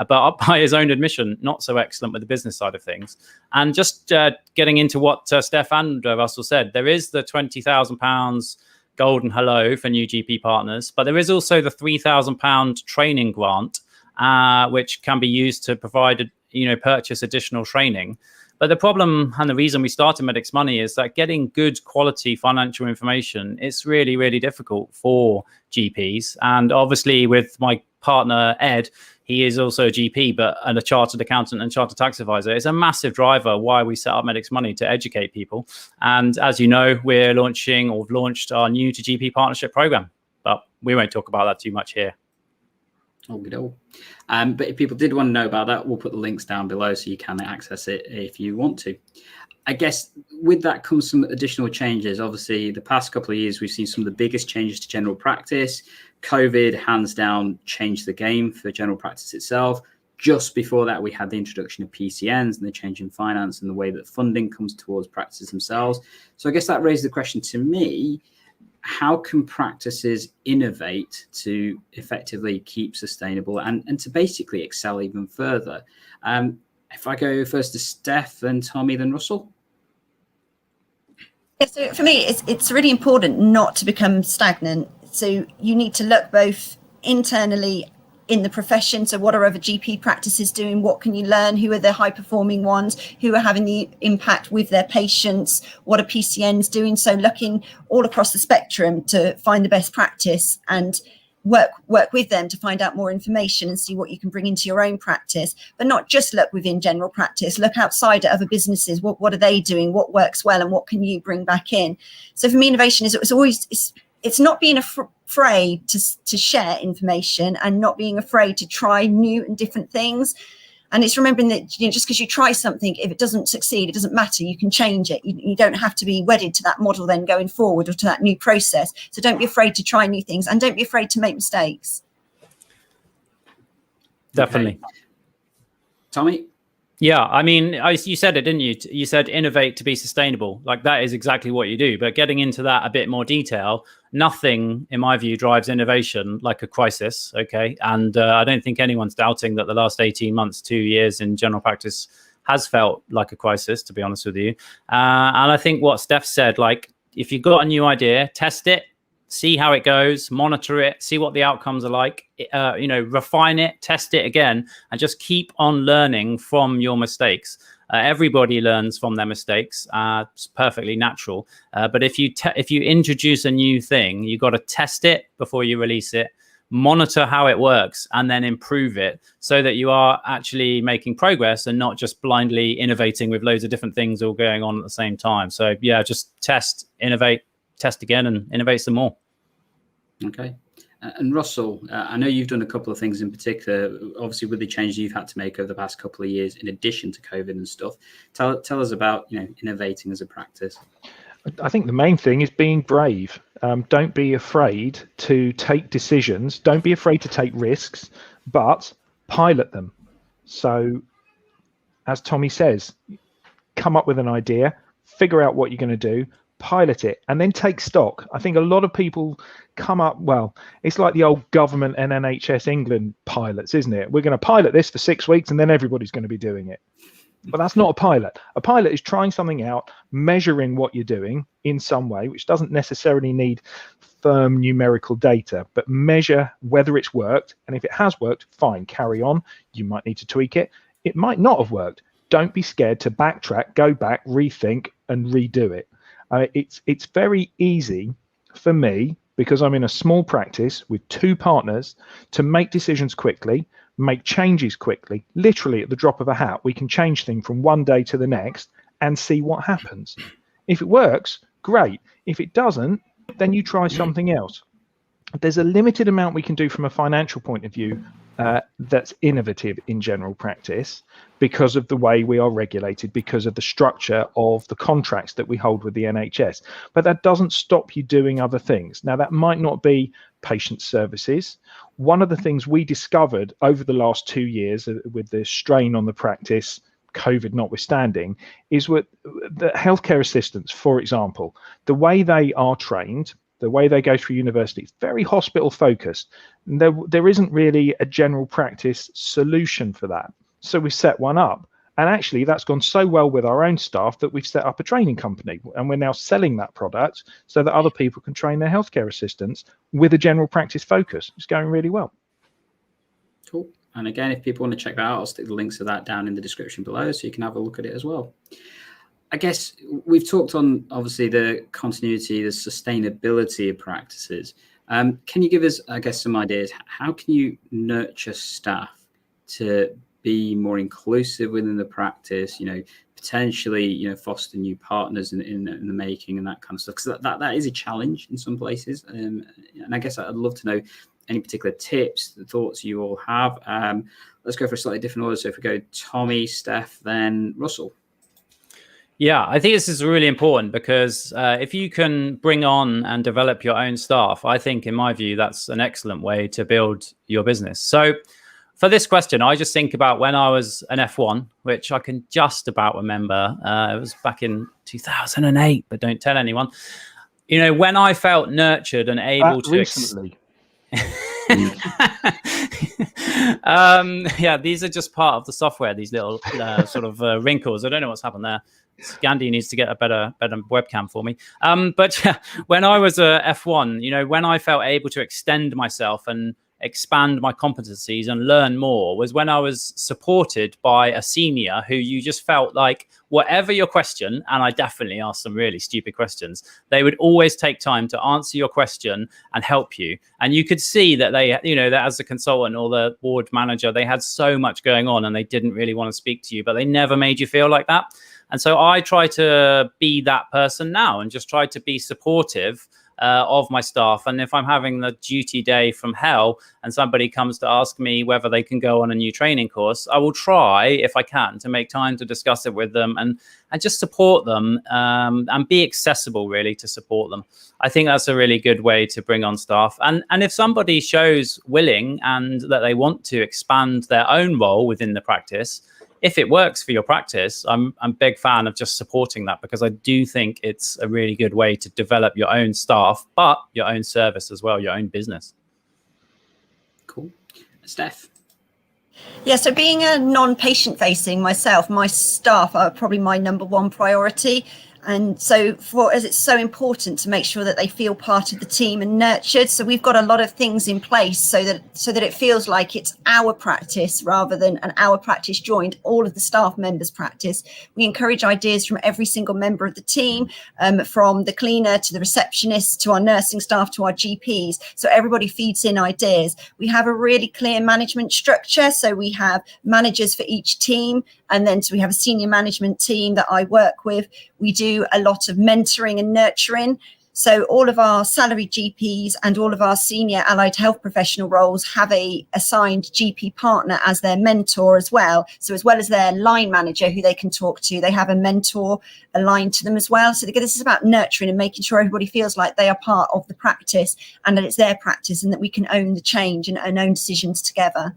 D: but by his own admission, not so excellent with the business side of things. And just getting into what Steph and Russell said, there is the £20,000 golden hello for new GP partners, but there is also the £3,000 training grant, which can be used to provide, purchase additional training. But the problem and the reason we started Medics Money is that getting good quality financial information is really, really difficult for GPs. And obviously with my partner, Ed, he is also a GP, and a chartered accountant and chartered tax advisor. It's a massive driver why we set up Medics Money, to educate people. And as you know, we've launched our new to GP partnership program, but we won't talk about that too much here.
A: But if people did want to know about that, we'll put the links down below so you can access it if you want to. I guess with that comes some additional changes. Obviously, the past couple of years, we've seen some of the biggest changes to general practice. COVID, hands down, changed the game for general practice itself. Just before that, we had the introduction of PCNs and the change in finance and the way that funding comes towards practices themselves. So I guess that raised the question to me, how can practices innovate to effectively keep sustainable and to basically excel even further? If I go first to Steph, then Tommy, then Russell.
C: Yeah, so for me, it's really important not to become stagnant. So you need to look both internally in the profession. So what are other GP practices doing? What can you learn? Who are the high performing ones? Who are having the impact with their patients? What are PCNs doing? So looking all across the spectrum to find the best practice and work with them to find out more information and see what you can bring into your own practice, but not just look within general practice. Look outside at other businesses. What are they doing? What works well and what can you bring back in? So for me, innovation is it's not being afraid to share information and not being afraid to try new and different things. And it's remembering that, just because you try something, if it doesn't succeed, it doesn't matter. You can change it. You don't have to be wedded to that model then going forward, or to that new process. So don't be afraid to try new things, and don't be afraid to make mistakes.
D: Definitely.
A: Okay. Tommy?
D: Yeah, I mean, you said it, didn't you? You said innovate to be sustainable. Like, that is exactly what you do. But getting into that a bit more detail, nothing, in my view, drives innovation like a crisis. Okay. And I don't think anyone's doubting that the last 18 months, 2 years in general practice has felt like a crisis, to be honest with you. And I think what Steph said, like, if you've got a new idea, test it, see how it goes, monitor it, see what the outcomes are like, refine it, test it again, and just keep on learning from your mistakes. Everybody learns from their mistakes. It's perfectly natural. But if you introduce a new thing, you've got to test it before you release it, monitor how it works, and then improve it so that you are actually making progress and not just blindly innovating with loads of different things all going on at the same time. So yeah, just test, innovate, test again, and innovate some more.
A: Okay. And Russell, I know you've done a couple of things in particular, obviously with the changes you've had to make over the past couple of years, in addition to COVID and stuff. Tell us about, innovating as a practice.
B: I think the main thing is being brave. Don't be afraid to take decisions. Don't be afraid to take risks, but pilot them. So, as Tommy says, come up with an idea, figure out what you're going to do, pilot it, and then take stock. I think a lot of people come up, it's like the old government and NHS England pilots, isn't it? We're going to pilot this for 6 weeks and then everybody's going to be doing it. But that's not a pilot. A pilot is trying something out, measuring what you're doing in some way, which doesn't necessarily need firm numerical data, but measure whether it's worked. And if it has worked, fine, carry on. You might need to tweak it. It might not have worked. Don't be scared to backtrack, go back, rethink, and redo it. It's very easy for me, because I'm in a small practice with 2 partners, to make decisions quickly, make changes quickly. Literally at the drop of a hat, we can change things from one day to the next and see what happens. If it works, great. If it doesn't, then you try something else. There's a limited amount we can do from a financial point of view that's innovative in general practice, because of the way we are regulated, because of the structure of the contracts that we hold with the NHS. But that doesn't stop you doing other things. Now, that might not be patient services. One of the things we discovered over the last 2 years with the strain on the practice, COVID notwithstanding, is what the healthcare assistants, for example, the way they are trained, the way they go through university, it's very hospital focused. There isn't really a general practice solution for that. So we set one up, and actually that's gone so well with our own staff that we've set up a training company, and we're now selling that product so that other people can train their healthcare assistants with a general practice focus. It's going really well.
A: Cool. And again, if people want to check that out, I'll stick the links to that down in the description below so you can have a look at it as well. I guess we've talked on, obviously, the continuity, the sustainability of practices. Can you give us, I guess, some ideas? How can you nurture staff to be more inclusive within the practice, potentially, foster new partners in the making and that kind of stuff? Because that is a challenge in some places. And I guess I'd love to know any particular tips, the thoughts you all have. Let's go for a slightly different order. So if we go Tommy, Steph, then Russell.
D: Yeah, I think this is really important, because if you can bring on and develop your own staff, I think, in my view, that's an excellent way to build your business. So for this question, I just think about when I was an F1, which I can just about remember. It was back in 2008, but don't tell anyone. When I felt nurtured and able to...
B: Recently.
D: Yeah, these are just part of the software, these little sort of wrinkles. I don't know what's happened there. Gandhi needs to get a better webcam for me. But yeah, when I was a F1, when I felt able to extend myself and expand my competencies and learn more, was when I was supported by a senior who you just felt like, whatever your question, and I definitely asked some really stupid questions, they would always take time to answer your question and help you. And you could see that they, that as a consultant or the board manager, they had so much going on and they didn't really want to speak to you, but they never made you feel like that. And so I try to be that person now and just try to be supportive of my staff. And if I'm having the duty day from hell and somebody comes to ask me whether they can go on a new training course, I will try, if I can, to make time to discuss it with them and just support them, and be accessible, really, to support them. I think that's a really good way to bring on staff. And if somebody shows willing and that they want to expand their own role within the practice, if it works for your practice, I'm a big fan of just supporting that, because I do think it's a really good way to develop your own staff, but your own service as well, your own business.
A: Cool. Steph?
C: Yeah, so being a non-patient facing myself, my staff are probably my number one priority. And so as it's so important to make sure that they feel part of the team and nurtured. So we've got a lot of things in place so that it feels like it's our practice rather than an our practice joined all of the staff members' practice. We encourage ideas from every single member of the team, from the cleaner to the receptionist to our nursing staff to our GPs. So everybody feeds in ideas. We have a really clear management structure. So we have managers for each team. And then so we have a senior management team that I work with. We do a lot of mentoring and nurturing. So all of our salaried GPs and all of our senior allied health professional roles have a assigned GP partner as their mentor as well. So as well as their line manager who they can talk to, they have a mentor aligned to them as well. So this is about nurturing and making sure everybody feels like they are part of the practice and that it's their practice and that we can own the change and own decisions together.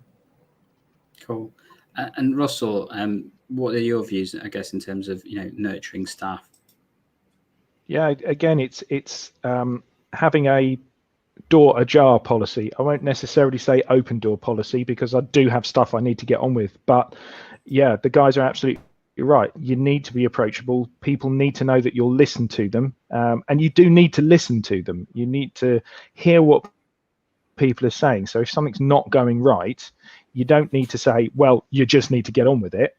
A: Cool. And Russell, what are your views, I guess, in terms of nurturing staff?
B: Yeah, again, it's having a door ajar policy. I won't necessarily say open door policy because I do have stuff I need to get on with. But yeah, the guys are absolutely right. You need to be approachable. People need to know that you'll listen to them, and you do need to listen to them. You need to hear what people are saying. So if something's not going right, you don't need to say, well, you just need to get on with it.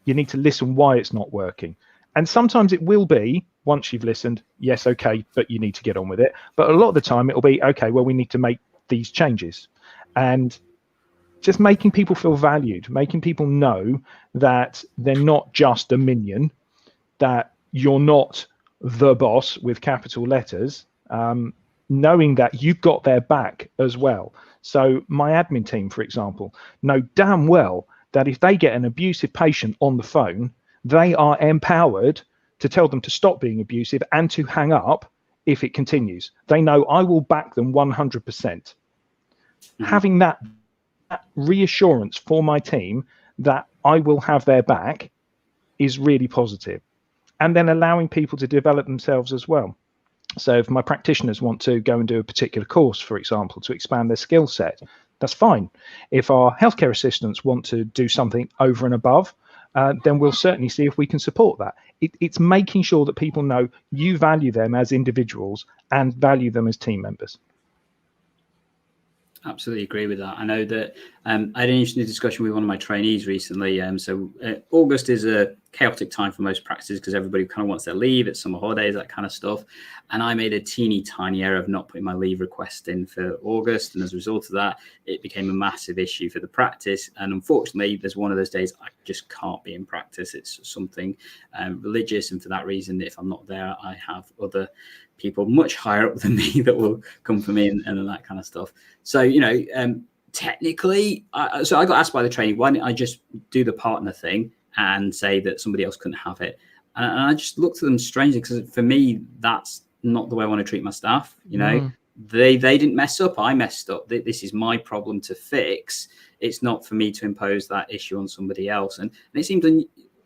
B: You need to listen why it's not working. And sometimes it will be, once you've listened, yes, okay, but you need to get on with it. But a lot of the time it'll be, okay, well, we need to make these changes. And just making people feel valued, making people know that they're not just a minion, that you're not the boss with capital letters, knowing that you've got their back as well. So my admin team, for example, know damn well that if they get an abusive patient on the phone, they are empowered to tell them to stop being abusive and to hang up if it continues. They know I will back them 100%. Mm-hmm. Having that reassurance for my team that I will have their back is really positive. And then allowing people to develop themselves as well. So if my practitioners want to go and do a particular course, for example, to expand their skill set, that's fine. If our healthcare assistants want to do something over and above, then we'll certainly see if we can support that. It's making sure that people know you value them as individuals and value them as team members.
A: Absolutely agree with that. I know that I had an interesting discussion with one of my trainees recently. August is a chaotic time for most practices because everybody kind of wants their leave, it's summer holidays, that kind of stuff. And I made a teeny tiny error of not putting my leave request in for August. And as a result of that, it became a massive issue for the practice. And unfortunately, there's one of those days I just can't be in practice. It's something religious. And for that reason, if I'm not there, I have other people much higher up than me that will come for me and that kind of stuff. So, technically, I got asked by the trainee, why didn't I just do the partner thing and say that somebody else couldn't have it? And I just looked at them strangely because for me, that's not the way I want to treat my staff. They didn't mess up. I messed up. This is my problem to fix. It's not for me to impose that issue on somebody else. And it seemed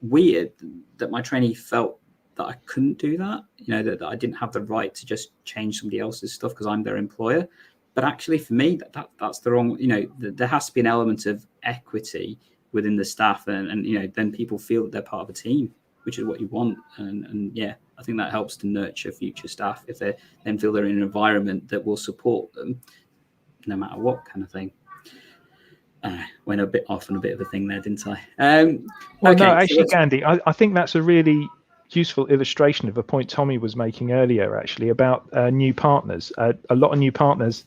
A: weird that my trainee felt that I couldn't do that, that I didn't have the right to just change somebody else's stuff because I'm their employer. But actually, for me, that's the wrong, there has to be an element of equity within the staff. And then people feel that they're part of a team, which is what you want. And yeah, I think that helps to nurture future staff if they then feel they're in an environment that will support them no matter what kind of thing. Went a bit off on a bit of a thing there, didn't I?
B: Well, okay, no, actually, Gandhi, I think that's a really useful illustration of a point Tommy was making earlier, actually, about new partners. A lot of new partners,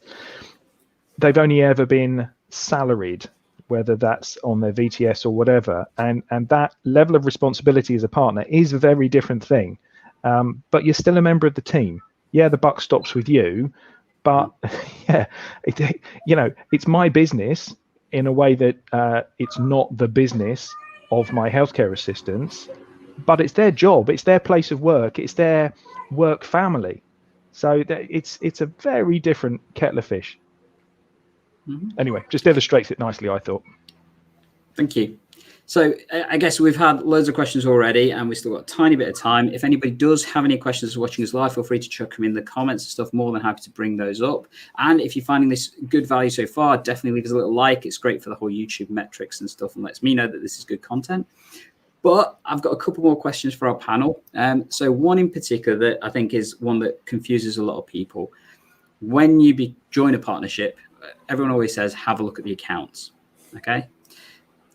B: they've only ever been salaried, whether that's on their VTS or whatever. And that level of responsibility as a partner is a very different thing. But you're still a member of the team. yeah, the buck stops with you, but yeah, it's my business in a way that it's not the business of my healthcare assistants, but it's their job, it's their place of work, it's their work family. So it's a very different kettle of fish. Anyway, just illustrates it nicely, I thought.
A: Thank you. So I guess we've had loads of questions already, and we've still got a tiny bit of time. If anybody does have any questions watching us live, feel free to chuck them in the comments and stuff. More than happy to bring those up. And if you're finding this good value so far, definitely leave us a little like. It's great for the whole YouTube metrics and stuff, and lets me know that this is good content. But I've got a couple more questions for our panel. So one in particular that I think is one that confuses a lot of people. When you join a partnership, everyone always says, have a look at the accounts. Okay.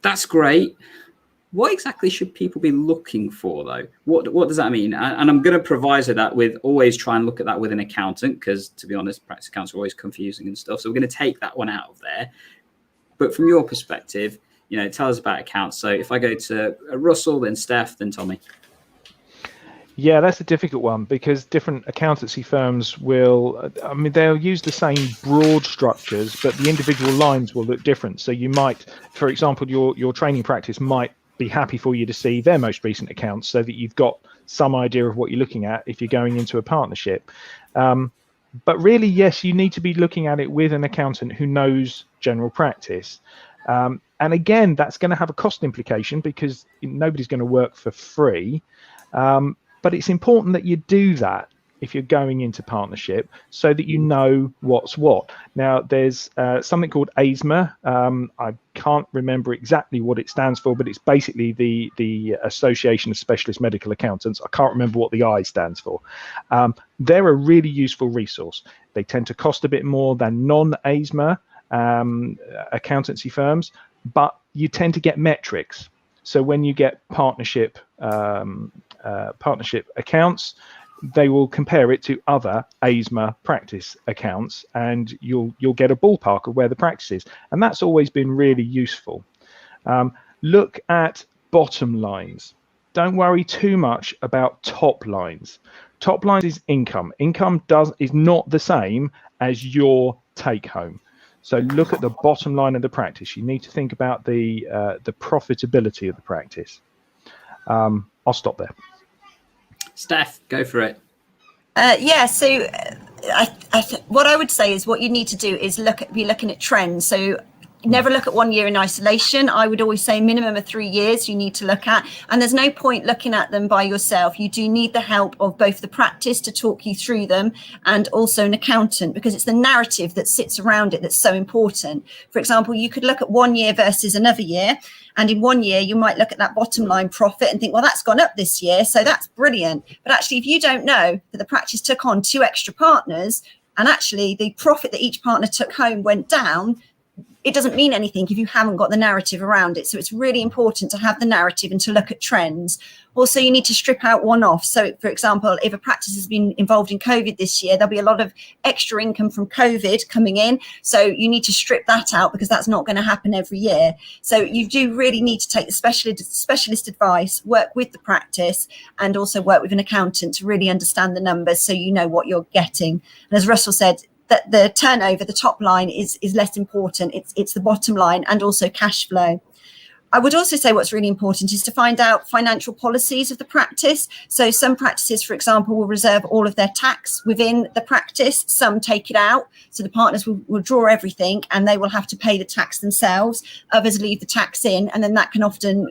A: That's great. What exactly should people be looking for, though? What does that mean? And I'm going to proviso that with always try and look at that with an accountant, because to be honest, practice accounts are always confusing and stuff. So we're going to take that one out of there. But from your perspective, tell us about accounts. So if I go to Russell, then Steph, then Tommy.
B: Yeah, that's a difficult one, because different accountancy firms they'll use the same broad structures, but the individual lines will look different. So you might, for example, your training practice might be happy for you to see their most recent accounts so that you've got some idea of what you're looking at if you're going into a partnership. But really, yes, you need to be looking at it with an accountant who knows general practice. And again, that's going to have a cost implication, because nobody's going to work for free. But it's important that you do that if you're going into partnership, so that you know what's what. Now, there's something called ASMA. I can't remember exactly what it stands for, but it's basically the Association of Specialist Medical Accountants. I can't remember what the I stands for. They're a really useful resource. They tend to cost a bit more than non-ASMA accountancy firms, but you tend to get metrics. So when you get partnership accounts, they will compare it to other ASMA practice accounts, and you'll get a ballpark of where the practice is, and that's always been really useful. Look at bottom lines. Don't worry too much about top lines. Top lines is income. Income is not the same as your take home. So look at the bottom line of the practice. You need to think about the profitability of the practice. I'll stop there.
A: Steph, go for it.
C: So what I would say is what you need to do is be looking at trends. So never look at 1 year in isolation. I would always say minimum of 3 years you need to look at, and there's no point looking at them by yourself. You do need the help of both the practice to talk you through them and also an accountant, because it's the narrative that sits around it that's so important. For example, you could look at 1 year versus another year, and in 1 year you might look at that bottom line profit and think, well, that's gone up this year, so that's brilliant. But actually, if you don't know that the practice took on 2 extra partners, and actually the profit that each partner took home went down, it doesn't mean anything if you haven't got the narrative around it. So it's really important to have the narrative and to look at trends. Also, you need to strip out one-offs. So, for example, if a practice has been involved in COVID this year, there'll be a lot of extra income from COVID coming in. So you need to strip that out, because that's not going to happen every year. So you do really need to take the specialist advice, work with the practice, and also work with an accountant to really understand the numbers so you know what you're getting. And as Russell said, that the turnover, the top line is less important. It's the bottom line and also cash flow. I would also say what's really important is to find out financial policies of the practice. So some practices, for example, will reserve all of their tax within the practice. Some take it out. So the partners will draw everything and they will have to pay the tax themselves. Others leave the tax in, and then that can often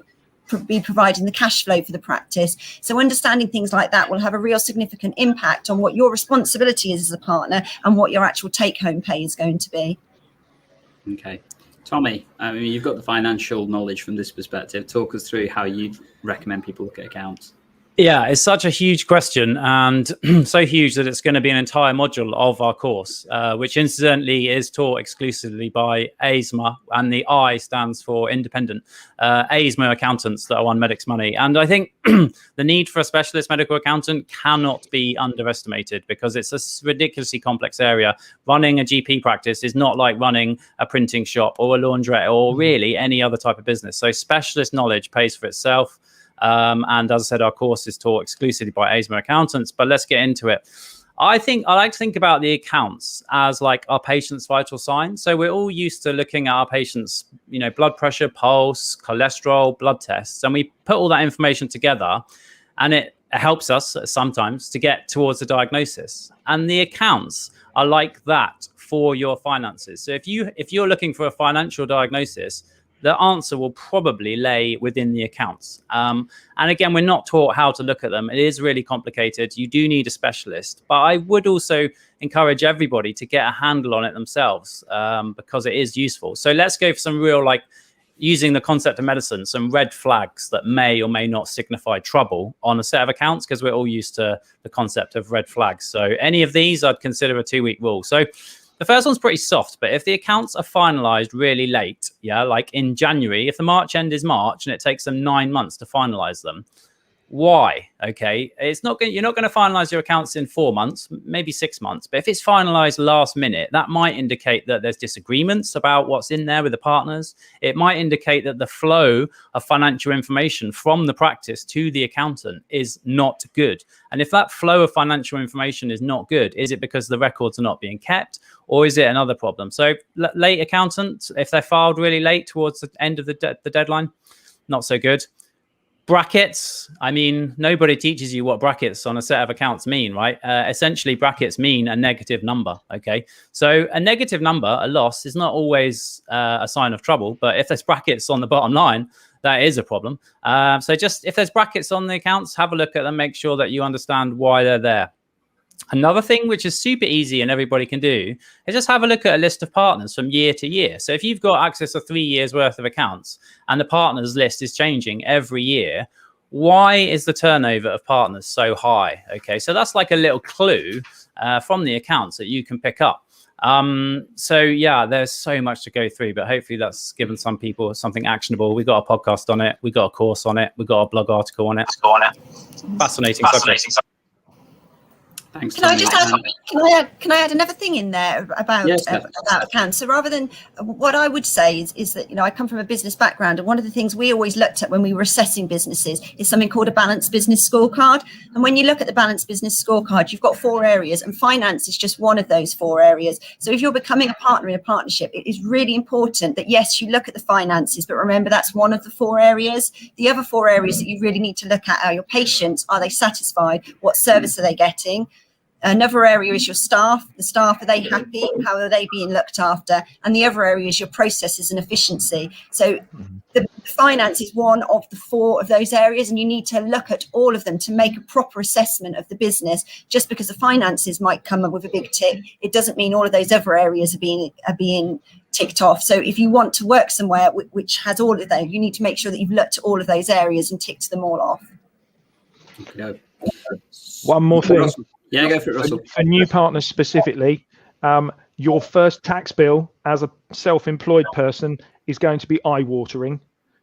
C: be providing the cash flow for the practice. So understanding things like that will have a real significant impact on what your responsibility is as a partner and what your actual take-home pay is going to be.
A: Okay. Tommy, I mean, you've got the financial knowledge from this perspective. Talk us through how you'd recommend people look at accounts.
D: Yeah, it's such a huge question, and so huge that it's going to be an entire module of our course, which incidentally is taught exclusively by ASMA, and the I stands for independent ASMA accountants that are on Medic's Money. And I think the need for a specialist medical accountant cannot be underestimated, because it's a ridiculously complex area. Running a GP practice is not like running a printing shop or a laundrette or really any other type of business. So specialist knowledge pays for itself. And as I said, our course is taught exclusively by ASMA accountants, but let's get into it. I like to think about the accounts as like our patient's vital signs. So we're all used to looking at our patient's, blood pressure, pulse, cholesterol, blood tests, and we put all that information together, and it helps us sometimes to get towards the diagnosis. And the accounts are like that for your finances. So if you're looking for a financial diagnosis, the answer will probably lay within the accounts. And again, we're not taught how to look at them. It is really complicated. You do need a specialist. But I would also encourage everybody to get a handle on it themselves, because it is useful. So let's go for some real, like, using the concept of medicine, some red flags that may or may not signify trouble on a set of accounts, because we're all used to the concept of red flags. So any of these I'd consider a 2-week rule. So the first one's pretty soft, but if the accounts are finalized really late, like in January, if the March end is March and it takes them 9 months to finalize them, why? Okay, you're not going to finalize your accounts in 4 months, maybe 6 months. But if it's finalized last minute, that might indicate that there's disagreements about what's in there with the partners. It might indicate that the flow of financial information from the practice to the accountant is not good. And if that flow of financial information is not good, is it because the records are not being kept, or is it another problem? So late accountants, if they're filed really late towards the end of the deadline, not so good. Brackets, I mean, nobody teaches you what brackets on a set of accounts mean, right? Essentially, brackets mean a negative number, okay? So a negative number, a loss, is not always a sign of trouble, but if there's brackets on the bottom line, that is a problem. So just if there's brackets on the accounts, have a look at them, make sure that you understand why they're there. Another thing which is super easy and everybody can do is just have a look at a list of partners from year to year. So if you've got access to 3 years worth of accounts and the partners list is changing every year, why is the turnover of partners so high? Okay, so that's like a little clue from the accounts that you can pick up. So yeah, there's so much to go through, but hopefully that's given some people something actionable. We've got a podcast on it. We've got a course on it. We've got a blog article on it. Fascinating subject.
A: Thanks,
C: can I
A: Tommy.
C: just can I add another thing in there about accounts? So rather than what I would say is that I come from a business background, and one of the things we always looked at when we were assessing businesses is something called a balanced business scorecard. And when you look at the balanced business scorecard, you've got 4 areas, and finance is just one of those 4 areas. So if you're becoming a partner in a partnership, it is really important that yes, you look at the finances, but remember that's one of the 4 areas. The other 4 areas that you really need to look at are your patients. Are they satisfied? What service are they getting? Another area is your staff. The staff, are they happy? How are they being looked after? And the other area is your processes and efficiency. So the finance is one of the 4 of those areas, and you need to look at all of them to make a proper assessment of the business. Just because the finances might come up with a big tick, it doesn't mean all of those other areas are being ticked off. So if you want to work somewhere which has all of those, you need to make sure that you've looked at all of those areas and ticked them all off.
A: Okay.
B: One more thing.
A: Yeah, go for it, Russell.
B: For new partners specifically, your first tax bill as a self-employed person is going to be eye-watering.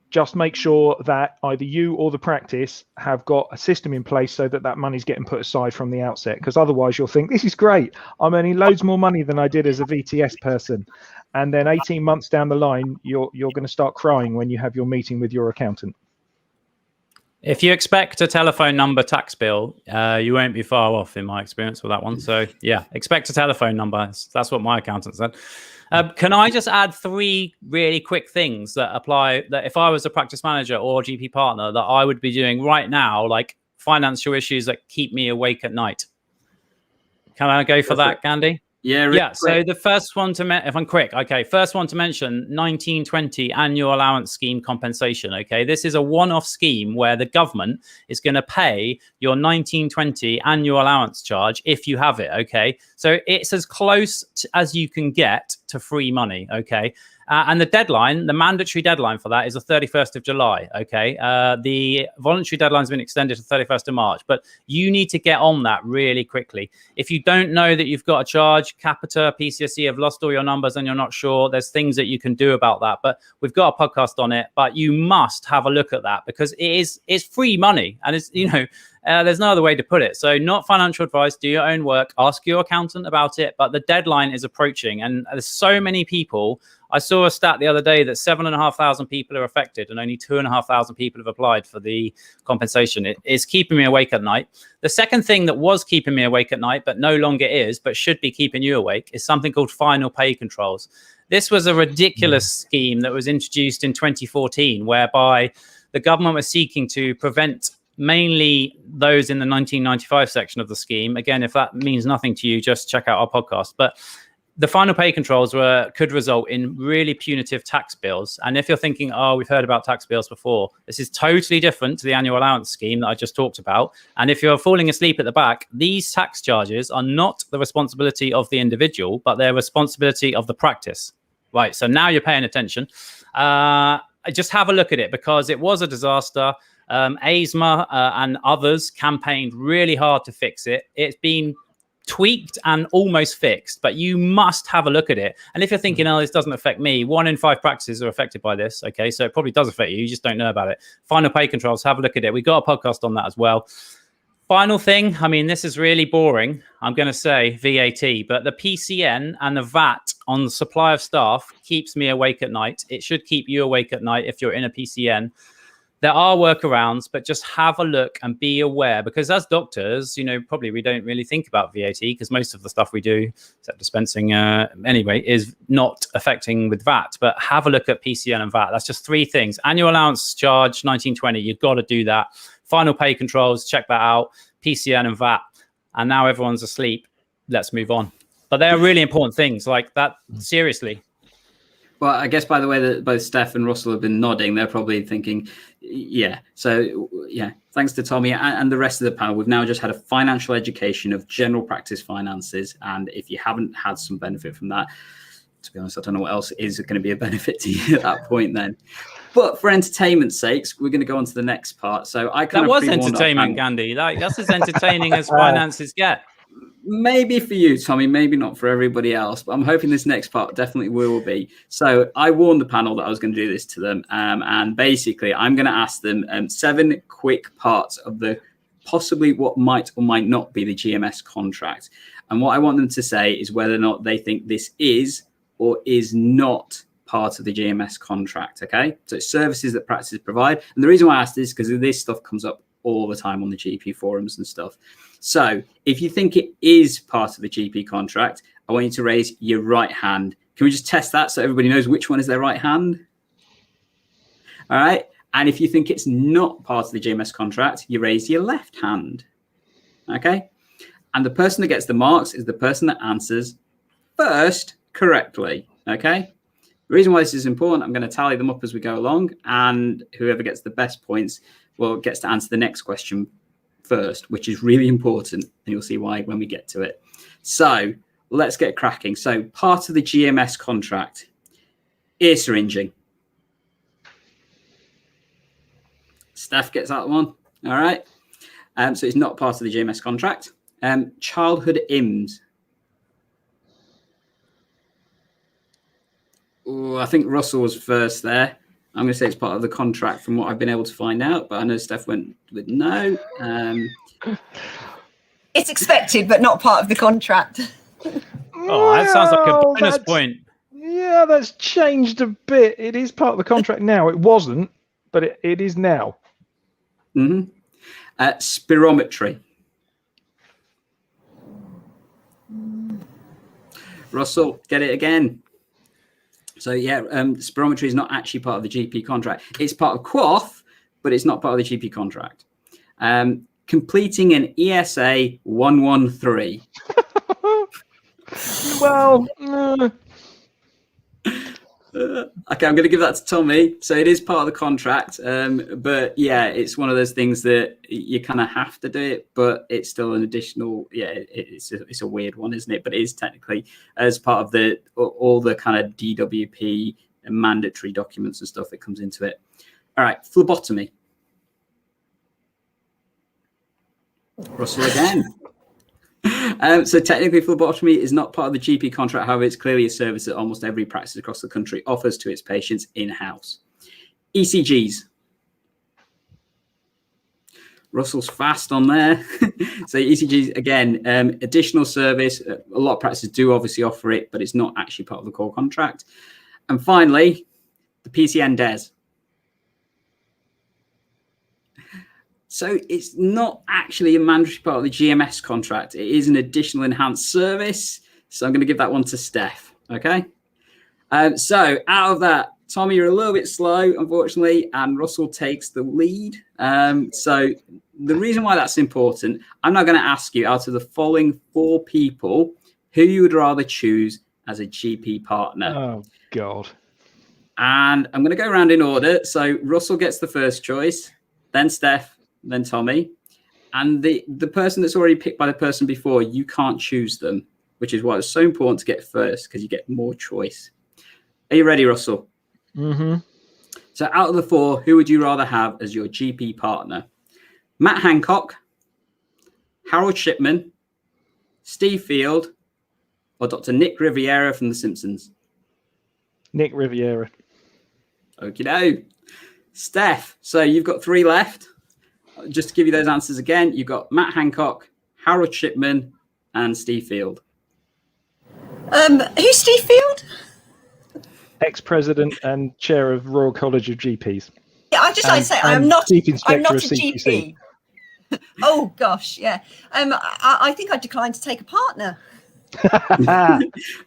B: Just make sure that either you or the practice have got a system in place so that money's getting put aside from the outset, because otherwise you'll think, this is great, I'm earning loads more money than I did as a VTS person. And then 18 months down the line, you're going to start crying when you have your meeting with your accountant.
D: If you expect a telephone number tax bill, you won't be far off in my experience with that one. So yeah, expect a telephone number. That's what my accountant said. Can I just add 3 really quick things that apply, that if I was a practice manager or GP partner, that I would be doing right now, like financial issues that keep me awake at night? Can I go for that, Gandhi?
A: Yeah.
D: Yeah. So the first one if I'm quick, okay. First one to mention 1920 annual allowance scheme compensation. Okay. This is a one-off scheme where the government is going to pay your 1920 annual allowance charge if you have it. Okay. So it's as close as you can get to free money. Okay. And the mandatory deadline for that is the 31st of July. Okay. The voluntary deadline has been extended to 31st of March, but you need to get on that really quickly. If you don't know that you've got a charge, Capita, PCSE have lost all your numbers and you're not sure, there's things that you can do about that. But we've got a podcast on it, but you must have a look at that because it's free money. And it's, there's no other way to put it. So not financial advice, do your own work, ask your accountant about it. But the deadline is approaching and there's so many people I saw a stat the other day that 7,500 people are affected and only 2,500 people have applied for the compensation. It's keeping me awake at night. The second thing that was keeping me awake at night, but no longer is, but should be keeping you awake, is something called final pay controls. This was a ridiculous scheme that was introduced in 2014, whereby the government was seeking to prevent mainly those in the 1995 section of the scheme. Again, if that means nothing to you, just check out our podcast. But the final pay controls could result in really punitive tax bills. And if you're thinking, oh, we've heard about tax bills before, this is totally different to the annual allowance scheme that I just talked about. And if you're falling asleep at the back, these tax charges are not the responsibility of the individual, but they're responsibility of the practice. Right. So now you're paying attention. Just have a look at it, because it was a disaster. ASMA and others campaigned really hard to fix it. It's been tweaked and almost fixed, but you must have a look at it. And if you're thinking, oh, this doesn't affect me, 1 in 5 practices are affected by this. Okay, so it probably does affect you. You just don't know about it. Final pay controls, have a look at it. We got a podcast on that as well. Final thing, I mean, this is really boring. I'm going to say VAT, but the PCN and the VAT on the supply of staff keeps me awake at night. It should keep you awake at night if you're in a PCN. There are workarounds, but just have a look and be aware, because as doctors, you know, probably we don't really think about VAT because most of the stuff we do, except dispensing anyway, is not affecting with VAT. But have a look at PCN and VAT. That's just 3 things. Annual allowance charge, 1920, you've got to do that. Final pay controls, check that out. PCN and VAT. And now everyone's asleep. Let's move on. But they're really important things like that. Seriously.
A: Well, I guess by the way that both Steph and Russell have been nodding, they're probably thinking, yeah. So, yeah, thanks to Tommy and the rest of the panel. We've now just had a financial education of general practice finances. And if you haven't had some benefit from that, to be honest, I don't know what else is going to be a benefit to you at that point then. But for entertainment's sakes, we're going to go on to the next part. So I kind
D: that
A: of
D: was entertainment, Gandhi. Like, that's as entertaining as finances get.
A: Maybe for you, Tommy, maybe not for everybody else, but I'm hoping this next part definitely will be. So I warned the panel that I was going to do this to them. And basically, I'm going to ask them 7 quick parts of the possibly what might or might not be the GMS contract. And what I want them to say is whether or not they think this is or is not part of the GMS contract. Okay, so it's services that practices provide. And the reason why I asked this is because this stuff comes up all the time on the GP forums and stuff. So if you think it is part of the GP contract, I want you to raise your right hand. Can we just test that so everybody knows which one is their right hand? All right. And if you think it's not part of the GMS contract, you raise your left hand. Okay. And the person that gets the marks is the person that answers first correctly. Okay. The reason why this is important, I'm going to tally them up as we go along, and whoever gets the best points, well, gets to answer the next question first, which is really important, and you'll see why when we get to it. So let's get cracking. So part of the GMS contract, ear syringing. Steph gets that one. All right. So it's not part of the GMS contract. Childhood IMS. Oh, I think Russell was first there. I'm going to say it's part of the contract from what I've been able to find out, but I know Steph went with no.
C: It's expected, but not part of the contract.
D: Oh, that sounds like a bonus point.
B: Yeah, that's changed a bit. It is part of the contract now. It wasn't, but it is now.
A: Mm-hmm. Spirometry. Russell, get it again. So, yeah, spirometry is not actually part of the GP contract. It's part of QOF, but it's not part of the GP contract. Completing an ESA 113.
B: Well,
A: okay, I'm going to give that to Tommy. So it is part of the contract, but yeah, it's one of those things that you kind of have to do it, but it's still an additional. Yeah, it's a weird one, isn't it? But it is technically as part of all the kind of DWP and mandatory documents and stuff that comes into it. All right, phlebotomy. Russell again. So technically, phlebotomy is not part of the GP contract. However, it's clearly a service that almost every practice across the country offers to its patients in-house. ECGs. Russell's fast on there. So ECGs, again, additional service. A lot of practices do obviously offer it, but it's not actually part of the core contract. And finally, the PCN DES. So it's not actually a mandatory part of the GMS contract. It is an additional enhanced service. So I'm going to give that one to Steph. Okay. So out of that, Tommy, you're a little bit slow, unfortunately, and Russell takes the lead. So the reason why that's important, I'm not going to ask you out of the following 4 people who you would rather choose as a GP partner.
B: Oh, God.
A: And I'm going to go around in order. So Russell gets the first choice, then Steph, then Tommy. And the person that's already picked by the person before, you can't choose them, which is why it's so important to get first, because you get more choice. Are you ready, Russell?
B: Mm-hmm.
A: So out of the 4, who would you rather have as your GP partner? Matt Hancock, Harold Shipman, Steve Field, or Dr. Nick Riviera from The Simpsons?
B: Nick Riviera.
A: Okie doke. Steph, so you've got 3 left. Just to give you those answers again, you've got Matt Hancock, Harold Shipman, and Steve Field.
C: Who's Steve Field?
B: Ex-president and chair of Royal College of GPs.
C: Yeah, I just like to say I'm not
B: chief inspector
C: I'm not a
B: of CQC.
C: GP. Oh gosh, yeah. I think I'd decline to take a partner.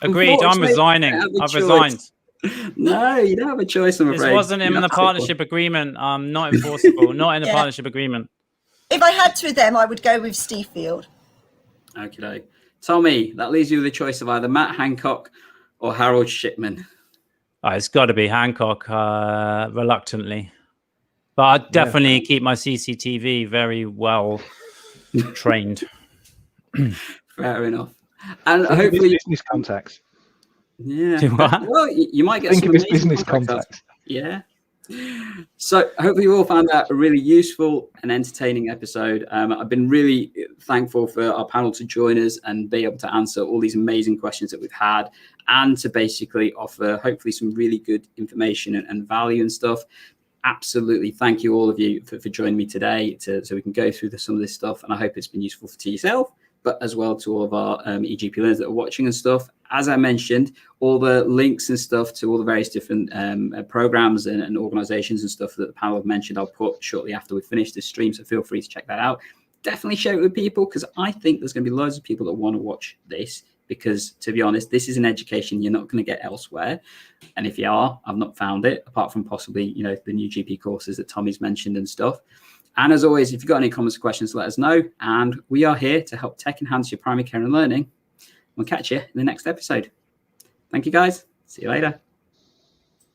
D: Agreed. I'm resigning. I've resigned.
A: No, you don't have a choice, I'm afraid.
D: This wasn't in the partnership agreement. Not enforceable. Not in the partnership agreement.
C: If I had to with them, I would go with Steve Field.
A: Okay. Tommy, that leaves you with a choice of either Matt Hancock or Harold Shipman.
D: Oh, it's got to be Hancock, reluctantly. But I'd definitely keep my CCTV very well trained.
A: Fair enough. And hopefully
B: business contacts.
A: Yeah.
D: What?
A: Well, you might get
B: Think
A: some
B: of his
A: amazing
B: business
A: contacts.
B: contacts.
A: Yeah. So hopefully you all found that a really useful and entertaining episode. I've been really thankful for our panel to join us and be able to answer all these amazing questions that we've had, and to basically offer hopefully some really good information and value and stuff. Absolutely. Thank you all of you for joining me today so we can go through some of this stuff. And I hope it's been useful to yourself, but as well to all of our EGP learners that are watching and stuff. As I mentioned, all the links and stuff to all the various different programs and organizations and stuff that the panel have mentioned, I'll put shortly after we finish this stream. So feel free to check that out. Definitely share it with people, because I think there's going to be loads of people that want to watch this, because to be honest, this is an education you're not going to get elsewhere. And if you are, I've not found it, apart from possibly, the new GP courses that Tommy's mentioned and stuff. And as always, if you've got any comments or questions, let us know. And we are here to help tech enhance your primary care and learning. We'll catch you in the next episode. Thank you, guys. See you later.